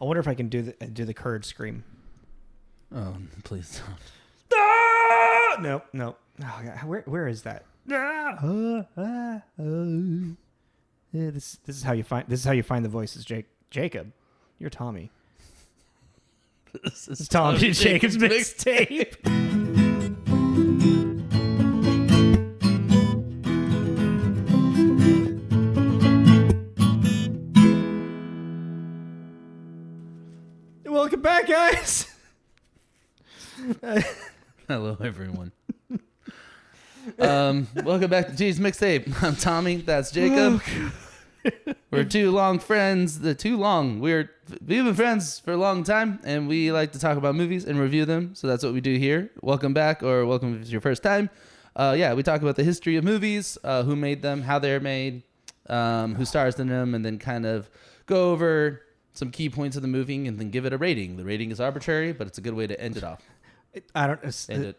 I wonder if I can do the courage scream. Oh, please don't. Ah! No. Oh, God. Where is that? Yeah, this is how you find the voices, Jacob. You're Tommy. This is Tommy and Jacob's mixtape. Welcome back, guys. Hello, everyone. Welcome back to G's Mixtape. I'm Tommy. That's Jacob. We're two long friends. We've been friends for a long time, and we like to talk about movies and review them. So that's what we do here. Welcome back, or welcome if it's your first time. We talk about the history of movies, who made them, how they're made, who stars in them, and then kind of go over some key points of the movie and then give it a rating. The rating is arbitrary, but it's a good way to end it off. I don't.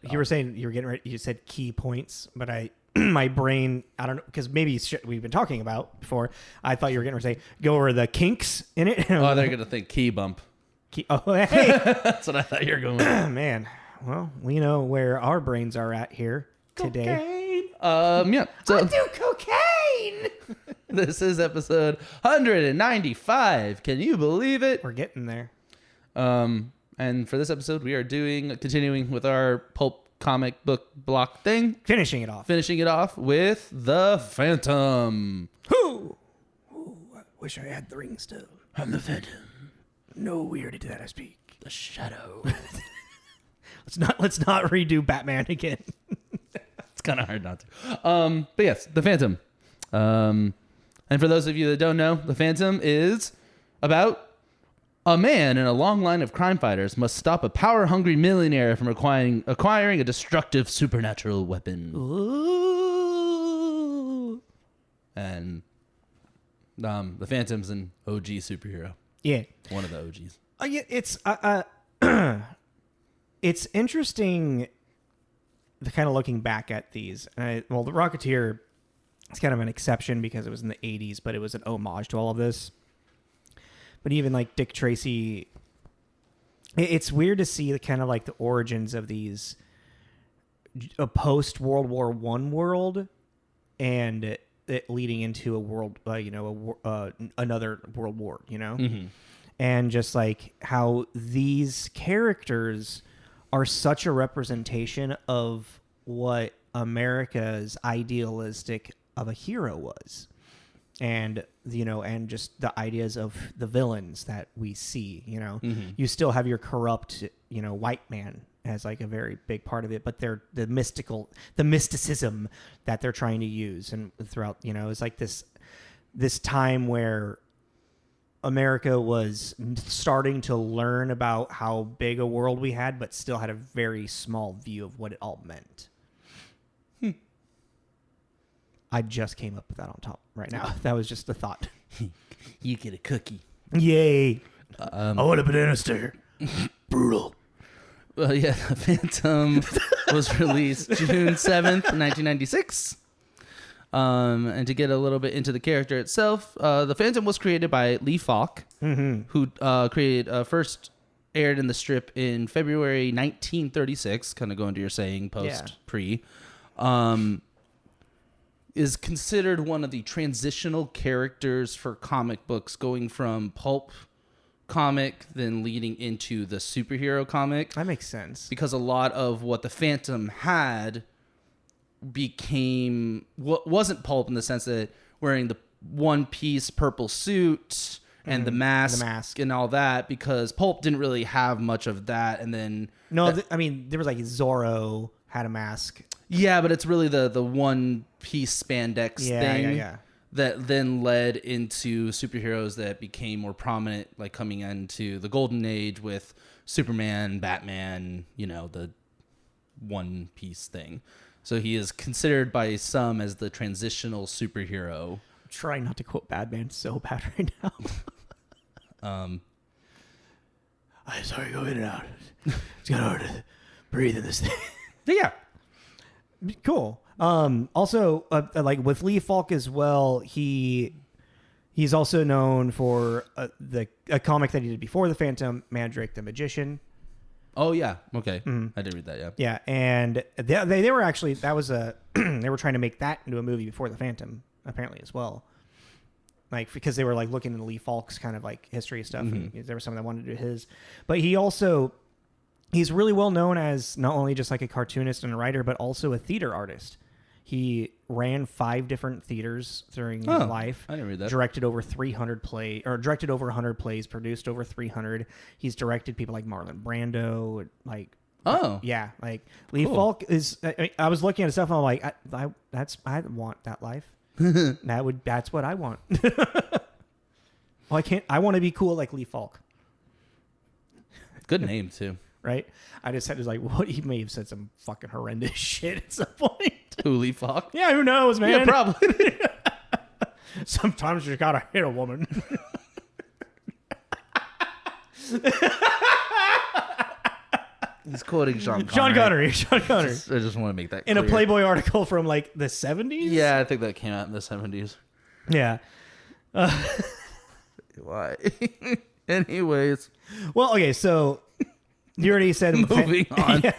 You were saying you were getting ready. You said key points, but my brain. I don't know because maybe shit we've been talking about before. I thought you were getting ready to say go over the kinks in it. Oh, they're gonna think key bump. Oh, hey, that's what I thought you were going with. Man, well, we know where our brains are at here today. Yeah. So I do cocaine. This is episode 195. Can you believe it? We're getting there. And for this episode, we are continuing with our pulp comic book block thing. Finishing it off with The Phantom. Ooh, I wish I had the ring still. I'm the Phantom. No, we already did that. I speak. The Shadow. Let's not redo Batman again. It's kind of hard not to. But yes, The Phantom. And for those of you that don't know, The Phantom is about a man in a long line of crime fighters must stop a power-hungry millionaire from acquiring a destructive supernatural weapon. Ooh. And The Phantom's an OG superhero. Yeah. One of the OGs. Yeah, it's interesting kind of looking back at these. The Rocketeer is kind of an exception because it was in the 80s, but it was an homage to all of this. But even like Dick Tracy, it's weird to see the kind of like the origins of these a post World War I world, and it leading into a world, another world war, Mm-hmm. And just like how these characters are such a representation of what America's idealistic of a hero was. And, and just the ideas of the villains that we see, Mm-hmm. You still have your corrupt, white man as like a very big part of it, but they're the mysticism that they're trying to use. And throughout, it's like this time where America was starting to learn about how big a world we had, but still had a very small view of what it all meant. I just came up with that on top right now. That was just a thought. You get a cookie. Yay. I want a banana stir. Brutal. Well, yeah, The Phantom was released June 7th, 1996. And to get a little bit into the character itself, The Phantom was created by Lee Falk, mm-hmm. who first aired in the strip in February 1936, kind of going to your saying post-pre. Is considered one of the transitional characters for comic books, going from pulp comic, then leading into the superhero comic. That makes sense. Because a lot of what the Phantom had wasn't pulp in the sense that wearing the one-piece purple suit and the mask and all that, because pulp didn't really have much of that. And then... No, there was like Zorro had a mask. Yeah, but it's really the one-piece spandex thing that then led into superheroes that became more prominent, like coming into the Golden Age with Superman, Batman, the one-piece thing. So he is considered by some as the transitional superhero. I'm trying not to quote Batman so bad right now. I'm sorry, go in and out. It's kind of hard to breathe in this thing. Yeah. Cool. Also, like with Lee Falk as well, he He's also known for a comic that he did before the Phantom, Mandrake the Magician. Oh yeah, okay, I did read that. Yeah, Yeah, and they were actually that was a they were trying to make that into a movie before the Phantom apparently as well. Like because they were like looking into Lee Falk's kind of like history stuff, and there was someone that wanted to do his. But he's really well known as not only just like a cartoonist and a writer, but also a theater artist. He ran 5 different theaters during his life. I didn't read that. Directed over 100 plays, produced over 300. He's directed people like Marlon Brando, like yeah, like Lee Falk is. I was looking at stuff and I'm like, I want that life. That's what I want. Well, I want to be cool like Lee Falk. Good name too. Right? I just said, like, what? He may have said some fucking horrendous shit at some point. Who, Lee Falk? Yeah, who knows, man? Yeah, probably. Sometimes you gotta hit a woman. He's quoting Sean Connery. Sean Connery. I just want to make that In clear. a Playboy article from, like, the 70s? Yeah, I think that came out in the 70s. Yeah. Why? Anyways. Well, okay, so you already said... Moving on. Yeah.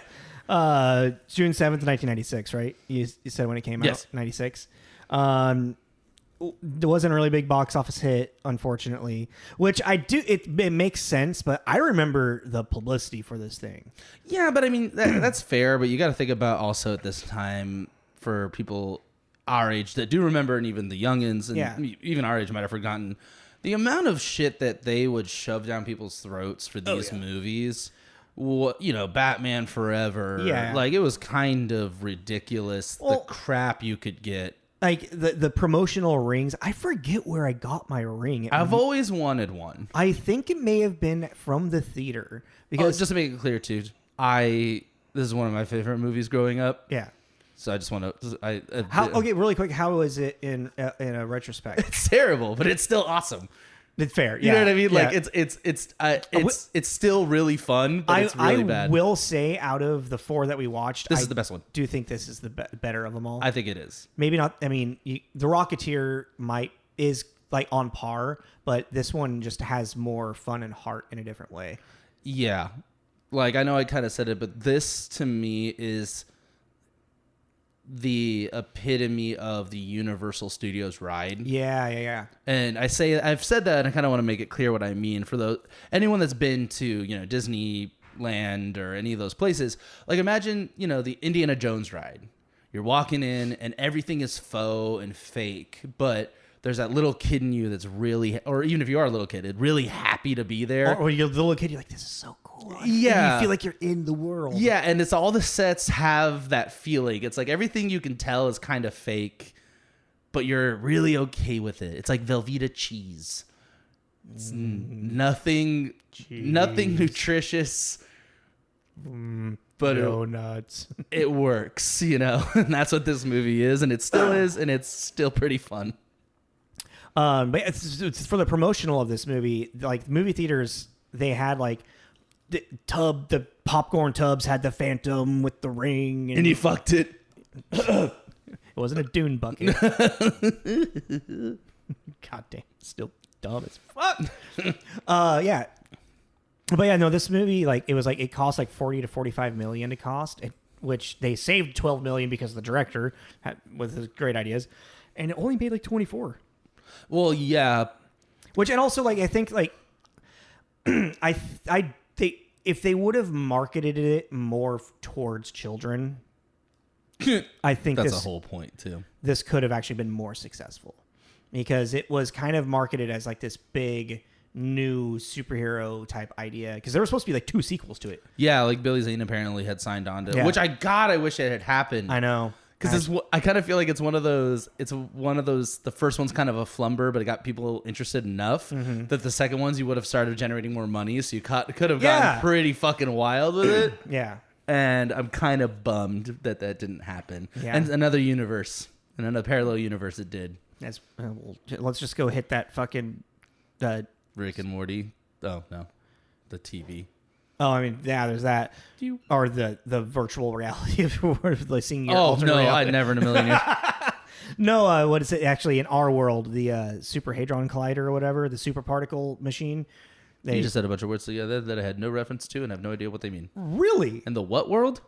June 7th, 1996, right? You said when it came out? 96. There wasn't a really big box office hit, unfortunately, which it makes sense, but I remember the publicity for this thing. Yeah, but I mean, that's fair, but you got to think about also at this time for people our age that do remember, and even the youngins, and even our age might have forgotten, the amount of shit that they would shove down people's throats for these movies. Batman Forever. Yeah. Like, it was kind of ridiculous, the crap you could get. Like, the promotional rings, I forget where I got my ring. I've always wanted one. I think it may have been from the theater. Because just to make it clear, too, this is one of my favorite movies growing up. Yeah. So I just want to... okay, really quick, how is it in a retrospect? It's terrible, but it's still awesome. It's fair. You know what I mean? Like, it's still really fun, but it's really bad. I will say, out of the 4 that we watched, this is the best one. Do you think this is the better of them all? I think it is. Maybe not. I mean, The Rocketeer is like on par, but this one just has more fun and heart in a different way. Yeah. Like, I know I kind of said it, but this to me is the epitome of the Universal Studios ride. Yeah. And I've said that, and I kind of want to make it clear what I mean for anyone that's been to, Disneyland or any of those places. Like, imagine, the Indiana Jones ride. You're walking in and everything is faux and fake, but there's that little kid in you that's really, or even if you are a little kid, really happy to be there. Or you're the little kid, you're like, this is so cool. Yeah. You feel like you're in the world. Yeah, and it's all the sets have that feeling. It's like everything you can tell is kind of fake, but you're really okay with it. It's like Velveeta cheese. It's nothing nutritious. But donuts. It works, and that's what this movie is, and it still is, and it's still pretty fun. But it's for the promotional of this movie, like movie theaters, they had like the popcorn tubs had the Phantom with the ring, and he fucked it. It wasn't a dune bucket. God damn, still dumb as fuck. Yeah. But yeah, no, this movie, like, it cost like 40 to 45 million to cost, which they saved 12 million because the director with his great ideas, and it only made like 24. Well, yeah. And also, like, I think, like, if they would have marketed it more towards children, I think that's a whole point too. This could have actually been more successful because it was kind of marketed as like this big new superhero type idea because there were supposed to be like 2 sequels to it. Yeah, like Billy Zane apparently had signed on to, which I wish it had happened. I know. Because I kind of feel like it's one of those. The first one's kind of a flumber, but it got people interested enough that the second ones you would have started generating more money, so you could have gotten pretty fucking wild with it. Yeah, and I'm kind of bummed that didn't happen. Yeah. And another parallel universe, it did. Let's just go hit that fucking Rick and Morty. Oh no, the TV. Oh, I mean, yeah, there's that. Or the virtual reality of like seeing your alternate reality. I'd never in a million years. No, what is it actually in our world? The Super Hadron Collider or whatever, the super particle machine. You just said a bunch of words together that I had no reference to and I have no idea what they mean. Really? In the what world?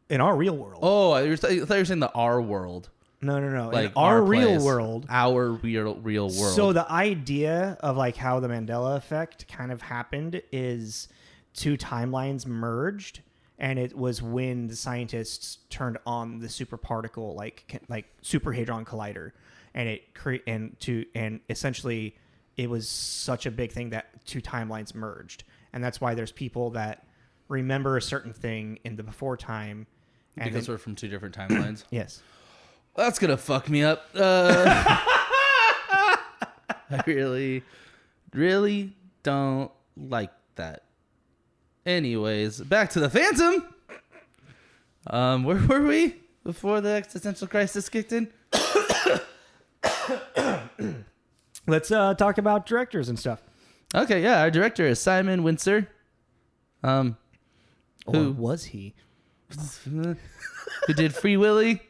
In our real world. Oh, I thought you were saying the our world. No. Like in our real place, world. Our real world. So the idea of like how the Mandela effect kind of happened is two timelines merged, and it was when the scientists turned on the super particle, like Super Hadron Collider, and and essentially it was such a big thing that two timelines merged, and that's why there's people that remember a certain thing in the before time. Because we're from two different timelines? Yes. That's going to fuck me up. I really, really don't like that. Anyways, back to the Phantom. Where were we before the existential crisis kicked in? Let's talk about directors and stuff. Okay, yeah. Our director is Simon Wincer. Or Who was he? who did Free Willy,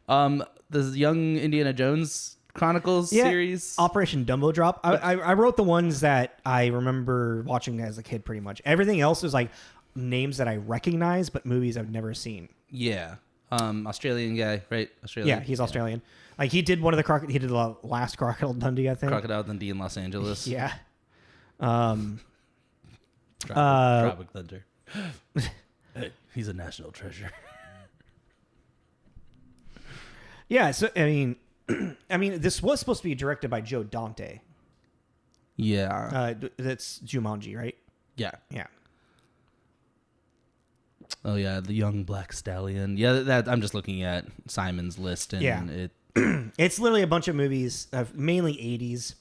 the Young Indiana Jones Chronicles series. Operation Dumbo Drop. I wrote the ones that I remember watching as a kid pretty much. Everything else was like names that I recognize, but movies I've never seen. Yeah. Australian guy, right? Australian. Yeah, he's Australian. Like he did one of the he did the last Crocodile Dundee, I think. Crocodile Dundee in Los Angeles. Yeah. Tropic Thunder. Hey, he's a national treasure. Yeah, so I mean, this was supposed to be directed by Joe Dante. Yeah. That's Jumanji, right? Yeah. Yeah. Oh yeah, the young black stallion. Yeah, that I'm just looking at Simon's list, and it. It's literally a bunch of movies, mainly 80s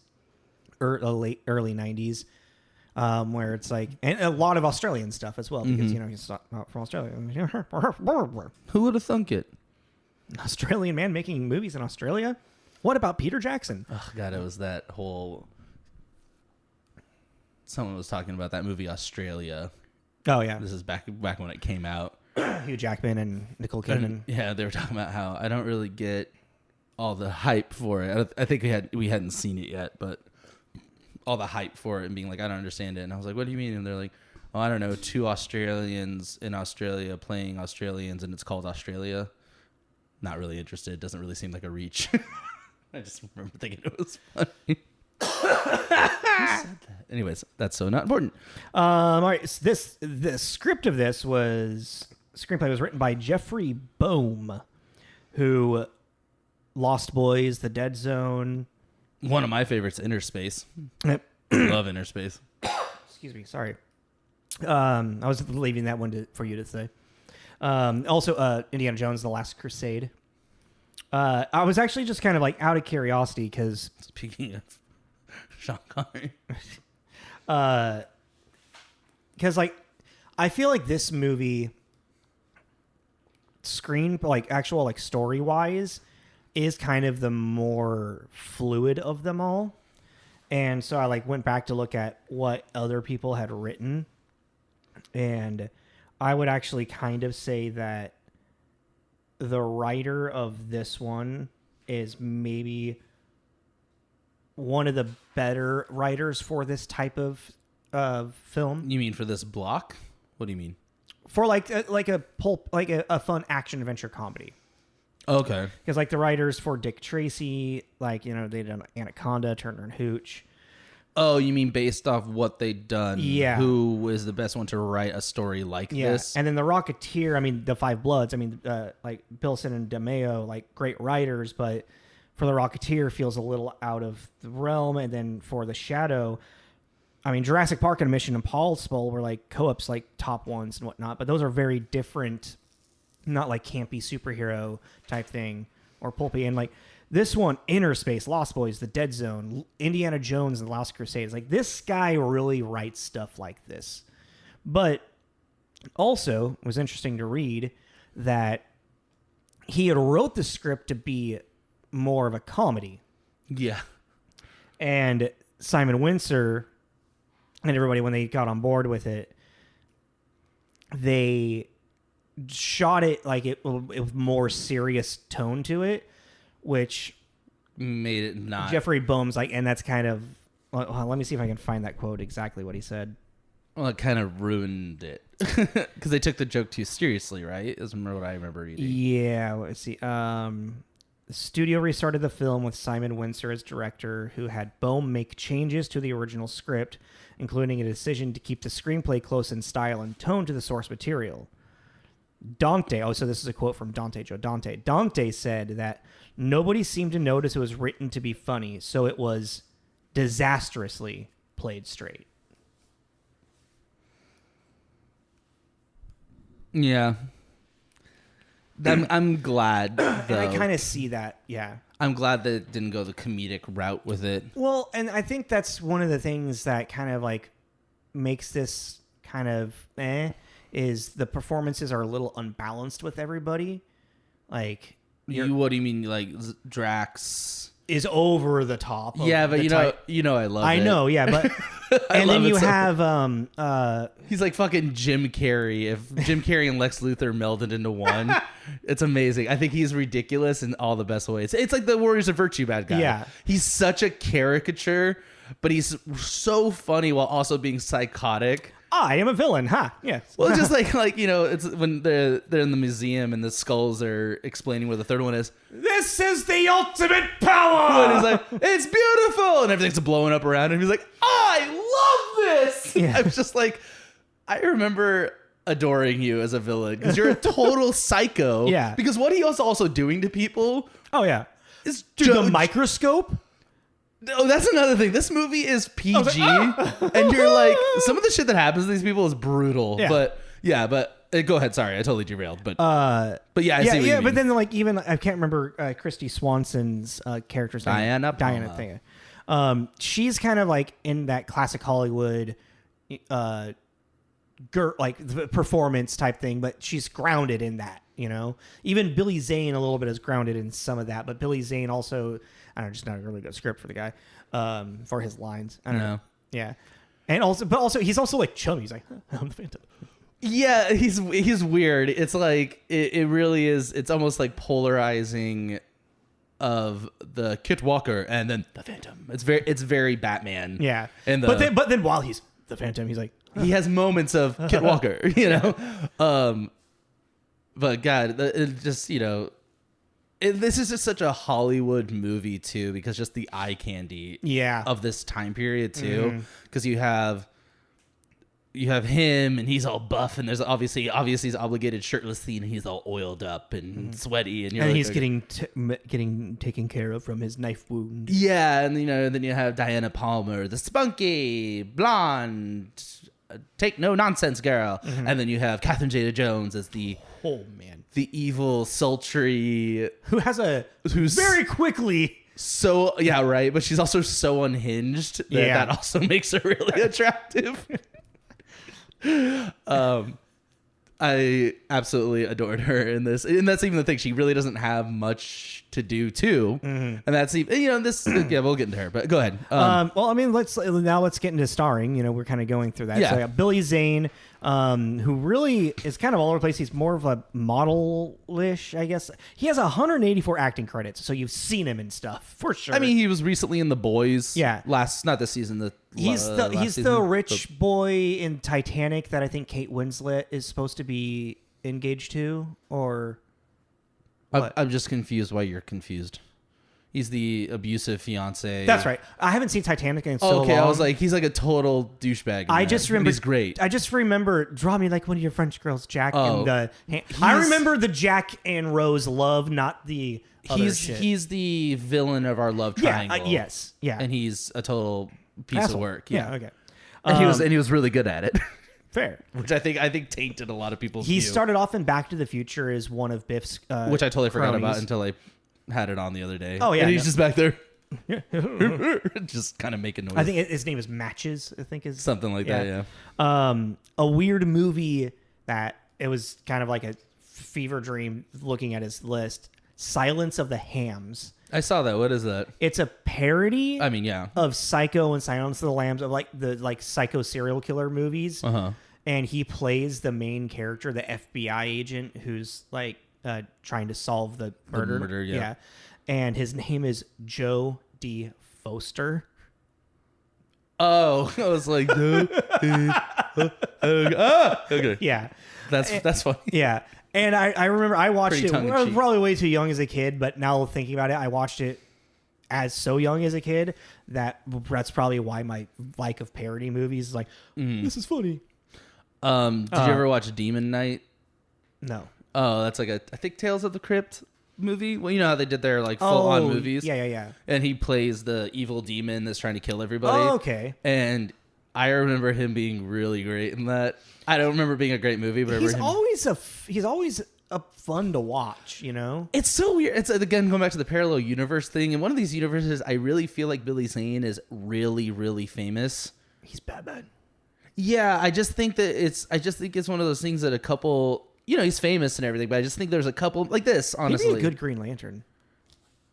or early 90s, where it's like, and a lot of Australian stuff as well, because he's not from Australia. Who would have thunk it? Australian man making movies in Australia? What about Peter Jackson? Oh god, it was that whole. Someone was talking about that movie Australia. Oh yeah, This is back when it came out. Hugh Jackman and Nicole Kidman. Yeah, they were talking about how I don't really get all the hype for it. I think we hadn't seen it yet, but all the hype for it and being like, I don't understand it. And I was like, what do you mean? And they're like, oh, I don't know, two Australians in Australia playing Australians, and it's called Australia. Not really interested. It doesn't really seem like a reach. I just remember thinking it was funny. Who said that? Anyways, that's so not important. All right, so the script of this screenplay was written by Jeffrey Boam, who Lost Boys, The Dead Zone. One of my favorites, Inner Space. Love Inner Space. Excuse me, sorry. I was leaving that one for you to say. Also, Indiana Jones: The Last Crusade. I was actually just kind of like out of curiosity because Speaking of Sean Connery, because like I feel like this movie actual like story wise is kind of the more fluid of them all, and so I like went back to look at what other people had written, and I would actually kind of say that the writer of this one is maybe one of the better writers for this type of film. you mean for this block? What do you mean? For like a pulp, like a fun action adventure comedy. Okay. Because like the writers for Dick Tracy, like, you know, they did Anaconda, Turner and Hooch. Oh, you mean based off what they'd done? Yeah. Who was the best one to write a story like this? And then The Rocketeer, I mean, The Five Bloods, I mean, like Bilson and DeMeo, like great writers, but for The Rocketeer feels a little out of the realm. And then for The Shadow, I mean, Jurassic Park and Mission Impossible were like co-ops, like top ones and whatnot, but those are very different, not like campy superhero type thing or pulpy. And like this one, Inner Space, Lost Boys, The Dead Zone, Indiana Jones, and The Last Crusade. Like this guy really writes stuff like this. But also, it was interesting to read that he had wrote the script to be more of a comedy. Yeah. And Simon Wincer and everybody, when they got on board with it, they shot it like it with more serious tone to it, which made it not. Jeffrey Boam's like, and that's kind of. Well, let me see if I can find that quote exactly what he said. Well, it kind of ruined it because they took the joke too seriously, right? Is what I remember reading. Yeah, let's see. The studio restarted the film with Simon Wincer as director, who had Boam make changes to the original script, including a decision to keep the screenplay close in style and tone to the source material. Dante, so this is a quote from Dante Joe Dante. Dante said that nobody seemed to notice it was written to be funny, so it was disastrously played straight. Yeah. I'm glad, though. And I kind of see that, yeah. I'm glad that it didn't go the comedic route with it. Well, and I think that's one of the things that kind of like makes this kind of is the performances are a little unbalanced with everybody. Like, What do you mean, like Drax is over the top? Yeah, but you know, I love it. I know, yeah, but and then you have he's like fucking Jim Carrey. If Jim Carrey and Lex Luthor melded into one, it's amazing. I think he's ridiculous in all the best ways. It's like the Warriors of Virtue bad guy. Yeah, he's such a caricature, but he's so funny while also being psychotic. I am a villain, huh? Yes. Well, it's just like it's when they're in the museum and the skulls are explaining where the third one is. This is the ultimate power. And he's like, it's beautiful, and everything's blowing up around him. He's like, I love this. Yeah. I was just like, I remember adoring you as a villain because you're a total psycho. Yeah. Because what he was also doing to people. Oh yeah. Is the microscope. Oh, that's another thing. This movie is PG, like, and you're like, some of the shit that happens to these people is brutal. Yeah. But go ahead. Sorry, I totally derailed. But yeah, I see what you mean. But then like even I can't remember Kristy Swanson's character's name. Diana thing. She's kind of like in that classic Hollywood, like the performance type thing, but she's grounded in that. You know, even Billy Zane a little bit is grounded in some of that, but Billy Zane also. I don't know, just not a really good script for the guy, for his lines. I don't know. Yeah. And also, he's also like chummy. He's like, I'm the Phantom. Yeah, he's weird. It's like, it really is. It's almost like polarizing of the Kit Walker and then the Phantom. It's very Batman. Yeah. And but then while he's the Phantom, he's like, he has moments of Kit Walker, you know? But God, it just, this is just such a Hollywood movie too, because just the eye candy of this time period too, because you have him and he's all buff and there's obviously his obligated shirtless scene and he's all oiled up and sweaty and he's getting taken care of from his knife wound. Yeah, and then you have Diana Palmer, the spunky blonde, take no nonsense girl, and then you have Catherine Zeta-Jones as the evil, sultry, who's very quickly. So yeah, right. But she's also so unhinged that also makes her really attractive. I absolutely adored her in this, and that's even the thing. She really doesn't have much to do too, and that's even this. Yeah, we'll get into her, but go ahead. Well, I mean, let's get into starring. We're kind of going through that. Yeah. So Billy Zane, who really is kind of all over the place. He's more of a model-ish, I guess. He has 184 acting credits, so you've seen him in stuff for sure. I mean, he was recently in The Boys. Yeah, not this season. He's the rich boy in Titanic that I think Kate Winslet is supposed to be engaged to, or what? I'm just confused why you're confused. He's the abusive fiance. That's right. I haven't seen Titanic in so long. I was like, he's like a total douchebag. I just remember he's great. I just remember draw me like one of your French girls, Jack. And I remember the Jack and Rose love, not the other shit. He's the villain of our love triangle. Yes. Yeah. And he's a total piece of work. Yeah. Okay. And he was really good at it. Fair. Which I think tainted a lot of people's view. Started off in Back to the Future as one of Biff's which I totally forgot about until I had it on the other day. Oh yeah. And he's just back there. Just kind of making noise. I think his name is Matches, I think is something like that, yeah. A weird movie that it was kind of like a fever dream looking at his list. Silence of the Hams. I saw that. What is that? It's a parody. I mean, yeah. Of Psycho and Silence of the Lambs, of like the Psycho serial killer movies. and he plays the main character, the FBI agent who's like trying to solve the murder. Yeah. And his name is Joe D. Foster. Oh, I was like, okay. Yeah, that's funny. yeah. And I remember I watched Pretty it. I was tongue-in-cheek. probably way too young as a kid, but now thinking about it, I watched it as so young as a kid that's probably why my like of parody movies is like, this is funny. Did you ever watch Demon Knight? No. Oh, that's like I think Tales of the Crypt movie. Well, you know how they did their like full on movies. Yeah. And he plays the evil demon that's trying to kill everybody. Oh, okay. And I remember him being really great in that. I don't remember it being a great movie, but I He's remember him. always a fun to watch, you know? It's so weird. It's again going back to the parallel universe thing. In one of these universes, I really feel like Billy Zane is really, really famous. He's bad. Yeah, I just think it's one of those things that a couple, you know, he's famous and everything, but I just think there's a couple like this, honestly. He'd be a good Green Lantern.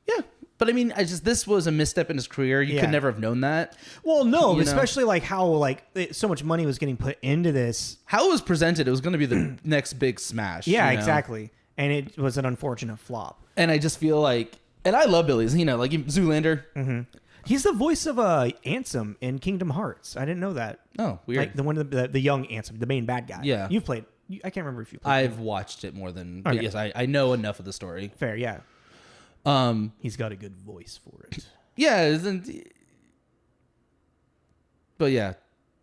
Yeah. But I mean, this was a misstep in his career. You could never have known that. Well, no, You know? especially like how so much money was getting put into this. How it was presented, it was going to be the next big smash. Yeah, you know? exactly. And it was an unfortunate flop. And I just feel like, and I love Billy's, you know, like Zoolander. Mm-hmm. He's the voice of Ansem in Kingdom Hearts. I didn't know that. Oh, weird. Like the one of the young Ansem, the main bad guy. Yeah. You've played. I can't remember if you played. I've watched it more than, but Okay. yes, I know enough of the story. Fair, yeah. He's got a good voice for it. Yeah, but yeah,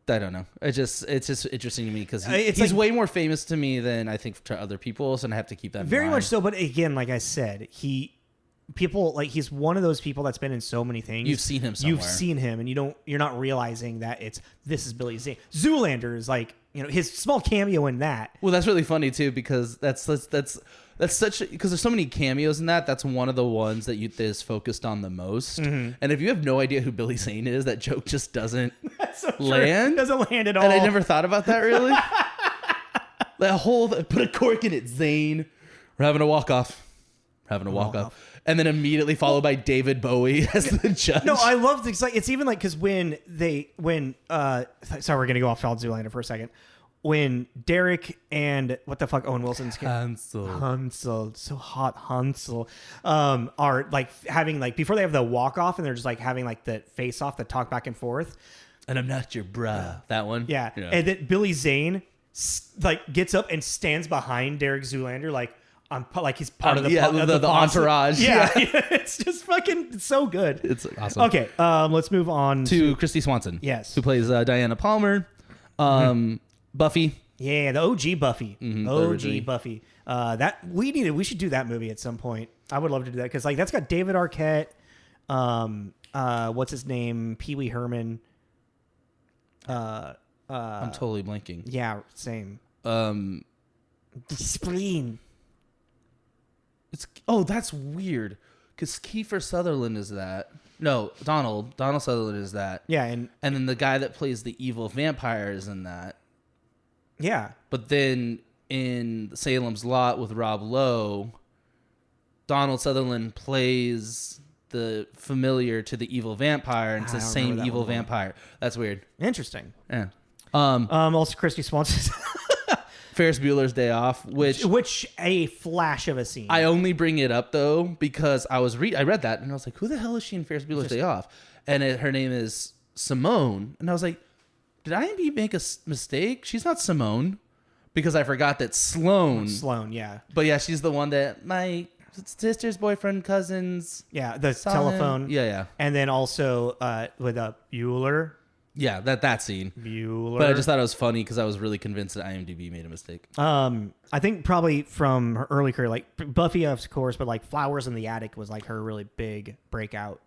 I don't know. It's just interesting to me because he's like- way more famous to me than I think to other people, so I have to keep that in Very mind. much so, but again, like I said, he's one of those people that's been in so many things. You've seen him somewhere. You've seen him, and you're not realizing that this is Billy Zane. Zoolander is like, you know, his small cameo in that. Well, that's really funny too because that's such because there's so many cameos in that. That's one of the ones that is focused on the most. Mm-hmm. And if you have no idea who Billy Zane is, that joke just doesn't That's so true. land. Doesn't land at all. And I never thought about that really. That whole put a cork in it, Zane. We're having a walk off. And then immediately followed by David Bowie as the judge. No, I love this. Like, it's even like because sorry, we're gonna go off Zoolander for a second. When Derek and what the fuck Owen Wilson's Hansel, so hot Hansel, are like having like before they have the walk off and they're just like having like the face off, the talk back and forth. And I'm not your bruh. That one. Yeah. And then Billy Zane like gets up and stands behind Derek Zoolander like he's part of the the entourage. Yeah. It's just fucking so good. It's awesome. Okay, let's move on to Kristy Swanson. Yes. Who plays Diana Palmer. Buffy. Yeah, the OG Buffy. originally. OG Buffy. We should do that movie at some point. I would love to do that because like that's got David Arquette. What's his name? Pee Wee Herman. I'm totally blanking. Yeah, same. Spleen. That's weird because Kiefer Sutherland is that. No, Donald Sutherland is that. Yeah, and then the guy that plays the evil vampire is in that. yeah, But then in Salem's Lot with Rob Lowe, Donald Sutherland plays the familiar to the evil vampire, and it's the I don't same remember that evil one well. vampire. That's weird. interesting. Yeah. Also Kristy Swanson, Ferris Bueller's Day Off, which a flash of a scene. I only bring it up though because I read that and I was like, who the hell is she in Ferris Bueller's Day Off? And her name is Simone, and I was like, did IMDb make a mistake? She's not Simone, because I forgot that Sloane, yeah. But yeah, she's the one that my sister's boyfriend, cousins. Yeah, the saw telephone. him. Yeah. And then also with Bueller. Yeah, that scene. Bueller. But I just thought it was funny because I was really convinced that IMDb made a mistake. I think probably from her early career, like Buffy, of course, but like Flowers in the Attic was like her really big breakout.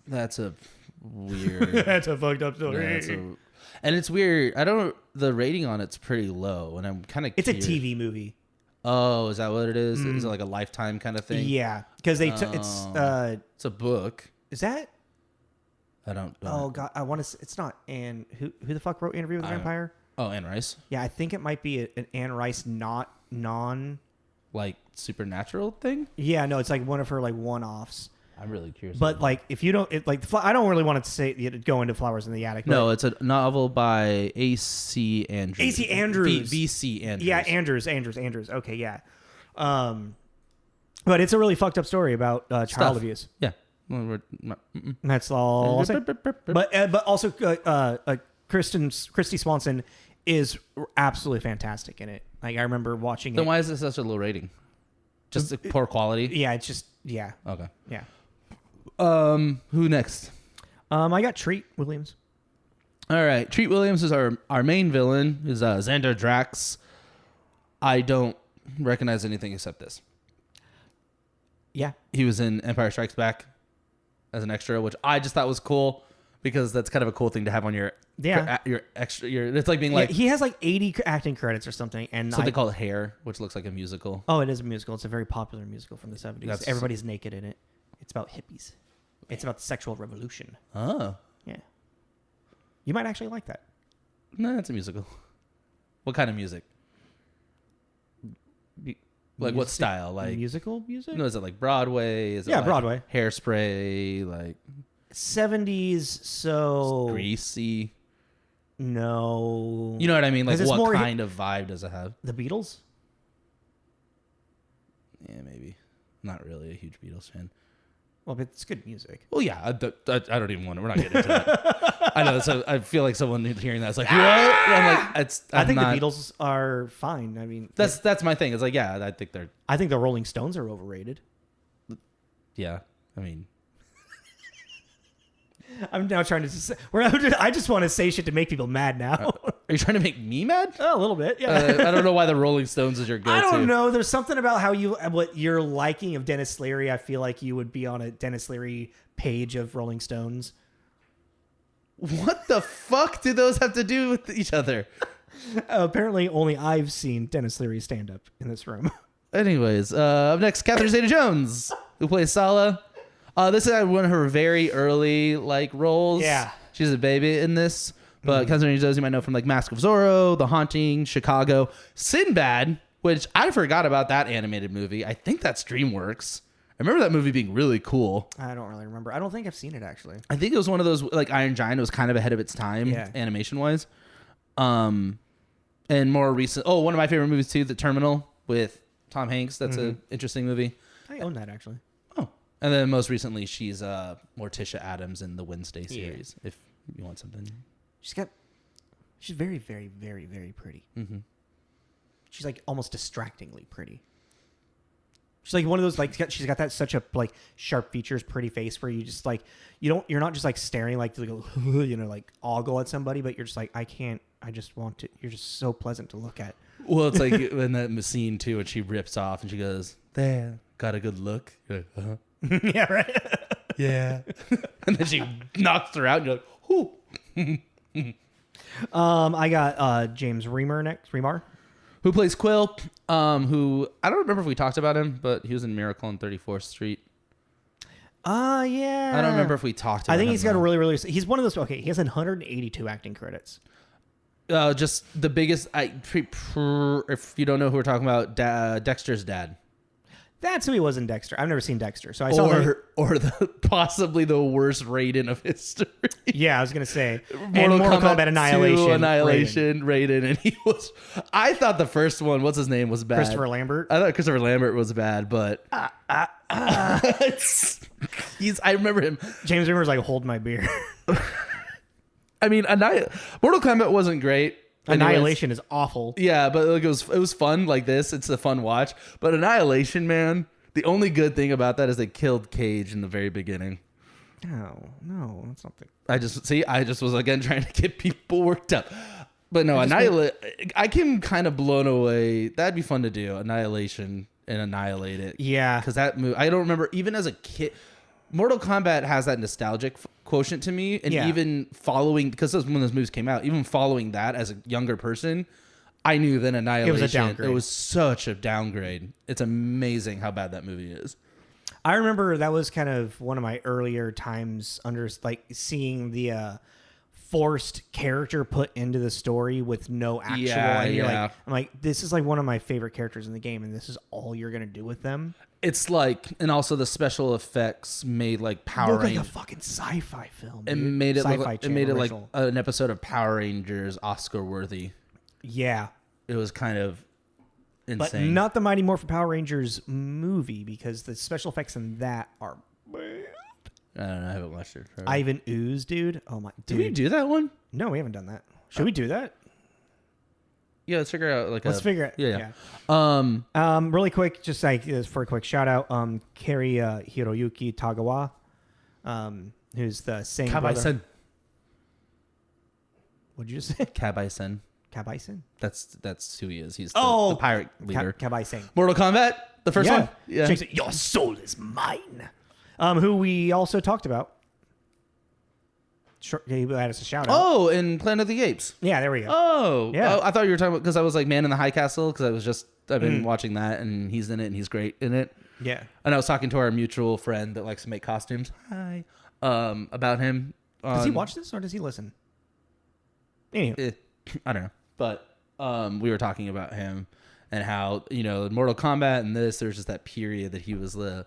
That's a weird. That's a fucked up story. And it's weird. The rating on it's pretty low, and I'm kind of. It's a TV movie. Oh, is that what it is? Is it like a Lifetime kind of thing? Yeah, because they took it's a book. Is that? I don't. Oh God, I want to. It's not Anne. Who the fuck wrote Interview with the Vampire? Oh, Anne Rice. Yeah, I think it might be an Anne Rice, not non. Like supernatural thing. Yeah, no, it's like one of her like one-offs. I'm really curious. But like, if you don't, I don't really want to say go into Flowers in the Attic. No, it's a novel by A.C. Andrews. A.C. Andrews. V.C. Andrews. Yeah, Andrews. Okay, yeah. But it's a really fucked up story about child abuse. Yeah. Well, That's all I'll say. But also, Kristy Swanson is absolutely fantastic in it. Like, I remember watching it. Then why is it such a low rating? Just poor quality? Yeah, it's just, yeah. Okay. Yeah. Who next? I got Treat Williams. All right. Treat Williams is our main villain, is Xander Drax. I don't recognize anything except this. Yeah. He was in Empire Strikes Back as an extra, which I just thought was cool because that's kind of a cool thing to have on your extra. It's like being like, he has like 80 acting credits or something, and something called Hair, which looks like a musical. Oh, it is a musical. It's a very popular musical from the 70s. Everybody's naked in it. It's about hippies. It's about the sexual revolution. Oh, yeah. You might actually like that. No, it's a musical. What kind of music? Like what style? Like musical music? No, is it like Broadway? Is it like Broadway. Hairspray, like 70s. So Greasy. No, you know what I mean. Like what kind of vibe does it have? The Beatles. Yeah, maybe. Not really a huge Beatles fan. Well, but it's good music. Well, yeah. I don't even want to. We're not getting into that. I know. So I feel like someone hearing that is like, what? I'm like, I think the Beatles are fine. I mean, that's my thing. It's like, yeah, I think they're. I think the Rolling Stones are overrated. Yeah, I mean, I'm now trying to. I just want to say shit to make people mad now. Are you trying to make me mad? A little bit, yeah. I don't know why the Rolling Stones is your go-to. I don't know. There's something about what you're liking of Dennis Leary. I feel like you would be on a Dennis Leary page of Rolling Stones. What the fuck do those have to do with each other? Apparently, only I've seen Dennis Leary stand up in this room. Anyways, up next, Catherine Zeta-Jones, who plays Sala. This is one of her very early roles. Yeah, she's a baby in this. But Catherine Zeta-Jones, you might know from Mask of Zorro, The Haunting, Chicago, Sinbad, which I forgot about that animated movie. I think that's DreamWorks. I remember that movie being really cool. I don't really remember. I don't think I've seen it actually. I think it was one of those Iron Giant. It was kind of ahead of its time, animation wise. And more recent. Oh, one of my favorite movies too, The Terminal with Tom Hanks. That's an interesting movie. I own that actually. Oh, and then most recently, she's Morticia Addams in the Wednesday series. If you want something, she's very, very, very, very pretty. Mm-hmm. She's almost distractingly pretty. She's one of those she's got that such a sharp features, pretty face where you just you're not just staring ogle at somebody, but you're just I just want to. You're just so pleasant to look at. Well, it's like in that scene too, when she rips off and she goes, "There, got a good look." You're like, uh-huh. Yeah, right. Yeah. And then she knocks her out and you're like, "Whoo." I got James Remar. Who plays Quill, who, I don't remember if we talked about him, but he was in Miracle on 34th Street. Yeah. I don't remember if we talked about him. I think he's got a really, really, he's one of those, he has 182 acting credits. Just the biggest, if you don't know who we're talking about, Dexter's dad. That's who he was in Dexter. I've never seen Dexter, so I saw him. Or possibly the worst Raiden of history. Yeah, I was gonna say Mortal Kombat Annihilation, Raiden, and he was. I thought the first one, what's his name, was bad. Christopher Lambert. I thought Christopher Lambert was bad, but I remember him. James Remor's hold my beer. I mean, Mortal Kombat wasn't great. Annihilation is awful. Yeah, but it was fun like this. It's a fun watch. But Annihilation, man, the only good thing about that is they killed Cage in the very beginning. No, that's not the... I just was again trying to get people worked up. But no, I came kind of blown away. That'd be fun to do, Annihilation and annihilate it. Yeah. Because that movie, I don't remember, even as a kid, Mortal Kombat has that nostalgic quotient to me, and even following, because when those movies came out, even following that as a younger person, I knew then Annihilation, it was a downgrade. It was such a downgrade. It's amazing how bad that movie is. I remember that was kind of one of my earlier times under seeing the forced character put into the story with no actual. Yeah, and you're yeah. like, I'm like, this is like one of my favorite characters in the game, and this is all you're gonna do with them. It's like, and also the special effects made like Power Look like a Rangers. fucking sci-fi film. It dude. made it look Sci-Fi like, it made it Channel like original. an episode of Power Rangers Oscar worthy. Yeah, It was kind of but insane. not the Mighty Morphin Power Rangers movie because the special effects in that are. I don't know. I haven't watched it. Forever. Ivan Ooze, dude. Oh my. Did we do that one? No, we haven't done that. Should we do that? Yeah, let's figure out like. Let's figure it. Yeah. Really quick, just like for a quick shout out, Cary-Hiroyuki Tagawa, who's the same brother. Kabai-sen. What'd you just say? Kabai-sen. Kabai-sen? That's who he is. He's the Oh, pirate leader. Kabai-sen. Mortal Kombat, the first one. Yeah. Shakes it, your soul is mine. Who we also talked about. Sure, he had us a shout out. Oh, in Planet of the Apes. Yeah, there we go. Oh, Yeah. Oh, I thought you were talking about because I was like Man in the High Castle because I've been watching that and he's in it and he's great in it. Yeah. And I was talking to our mutual friend that likes to make costumes. Hi. About him. Does he watch this or does he listen? Anyway. I don't know. But we were talking about him and how, Mortal Kombat and this, there's just that period that he was the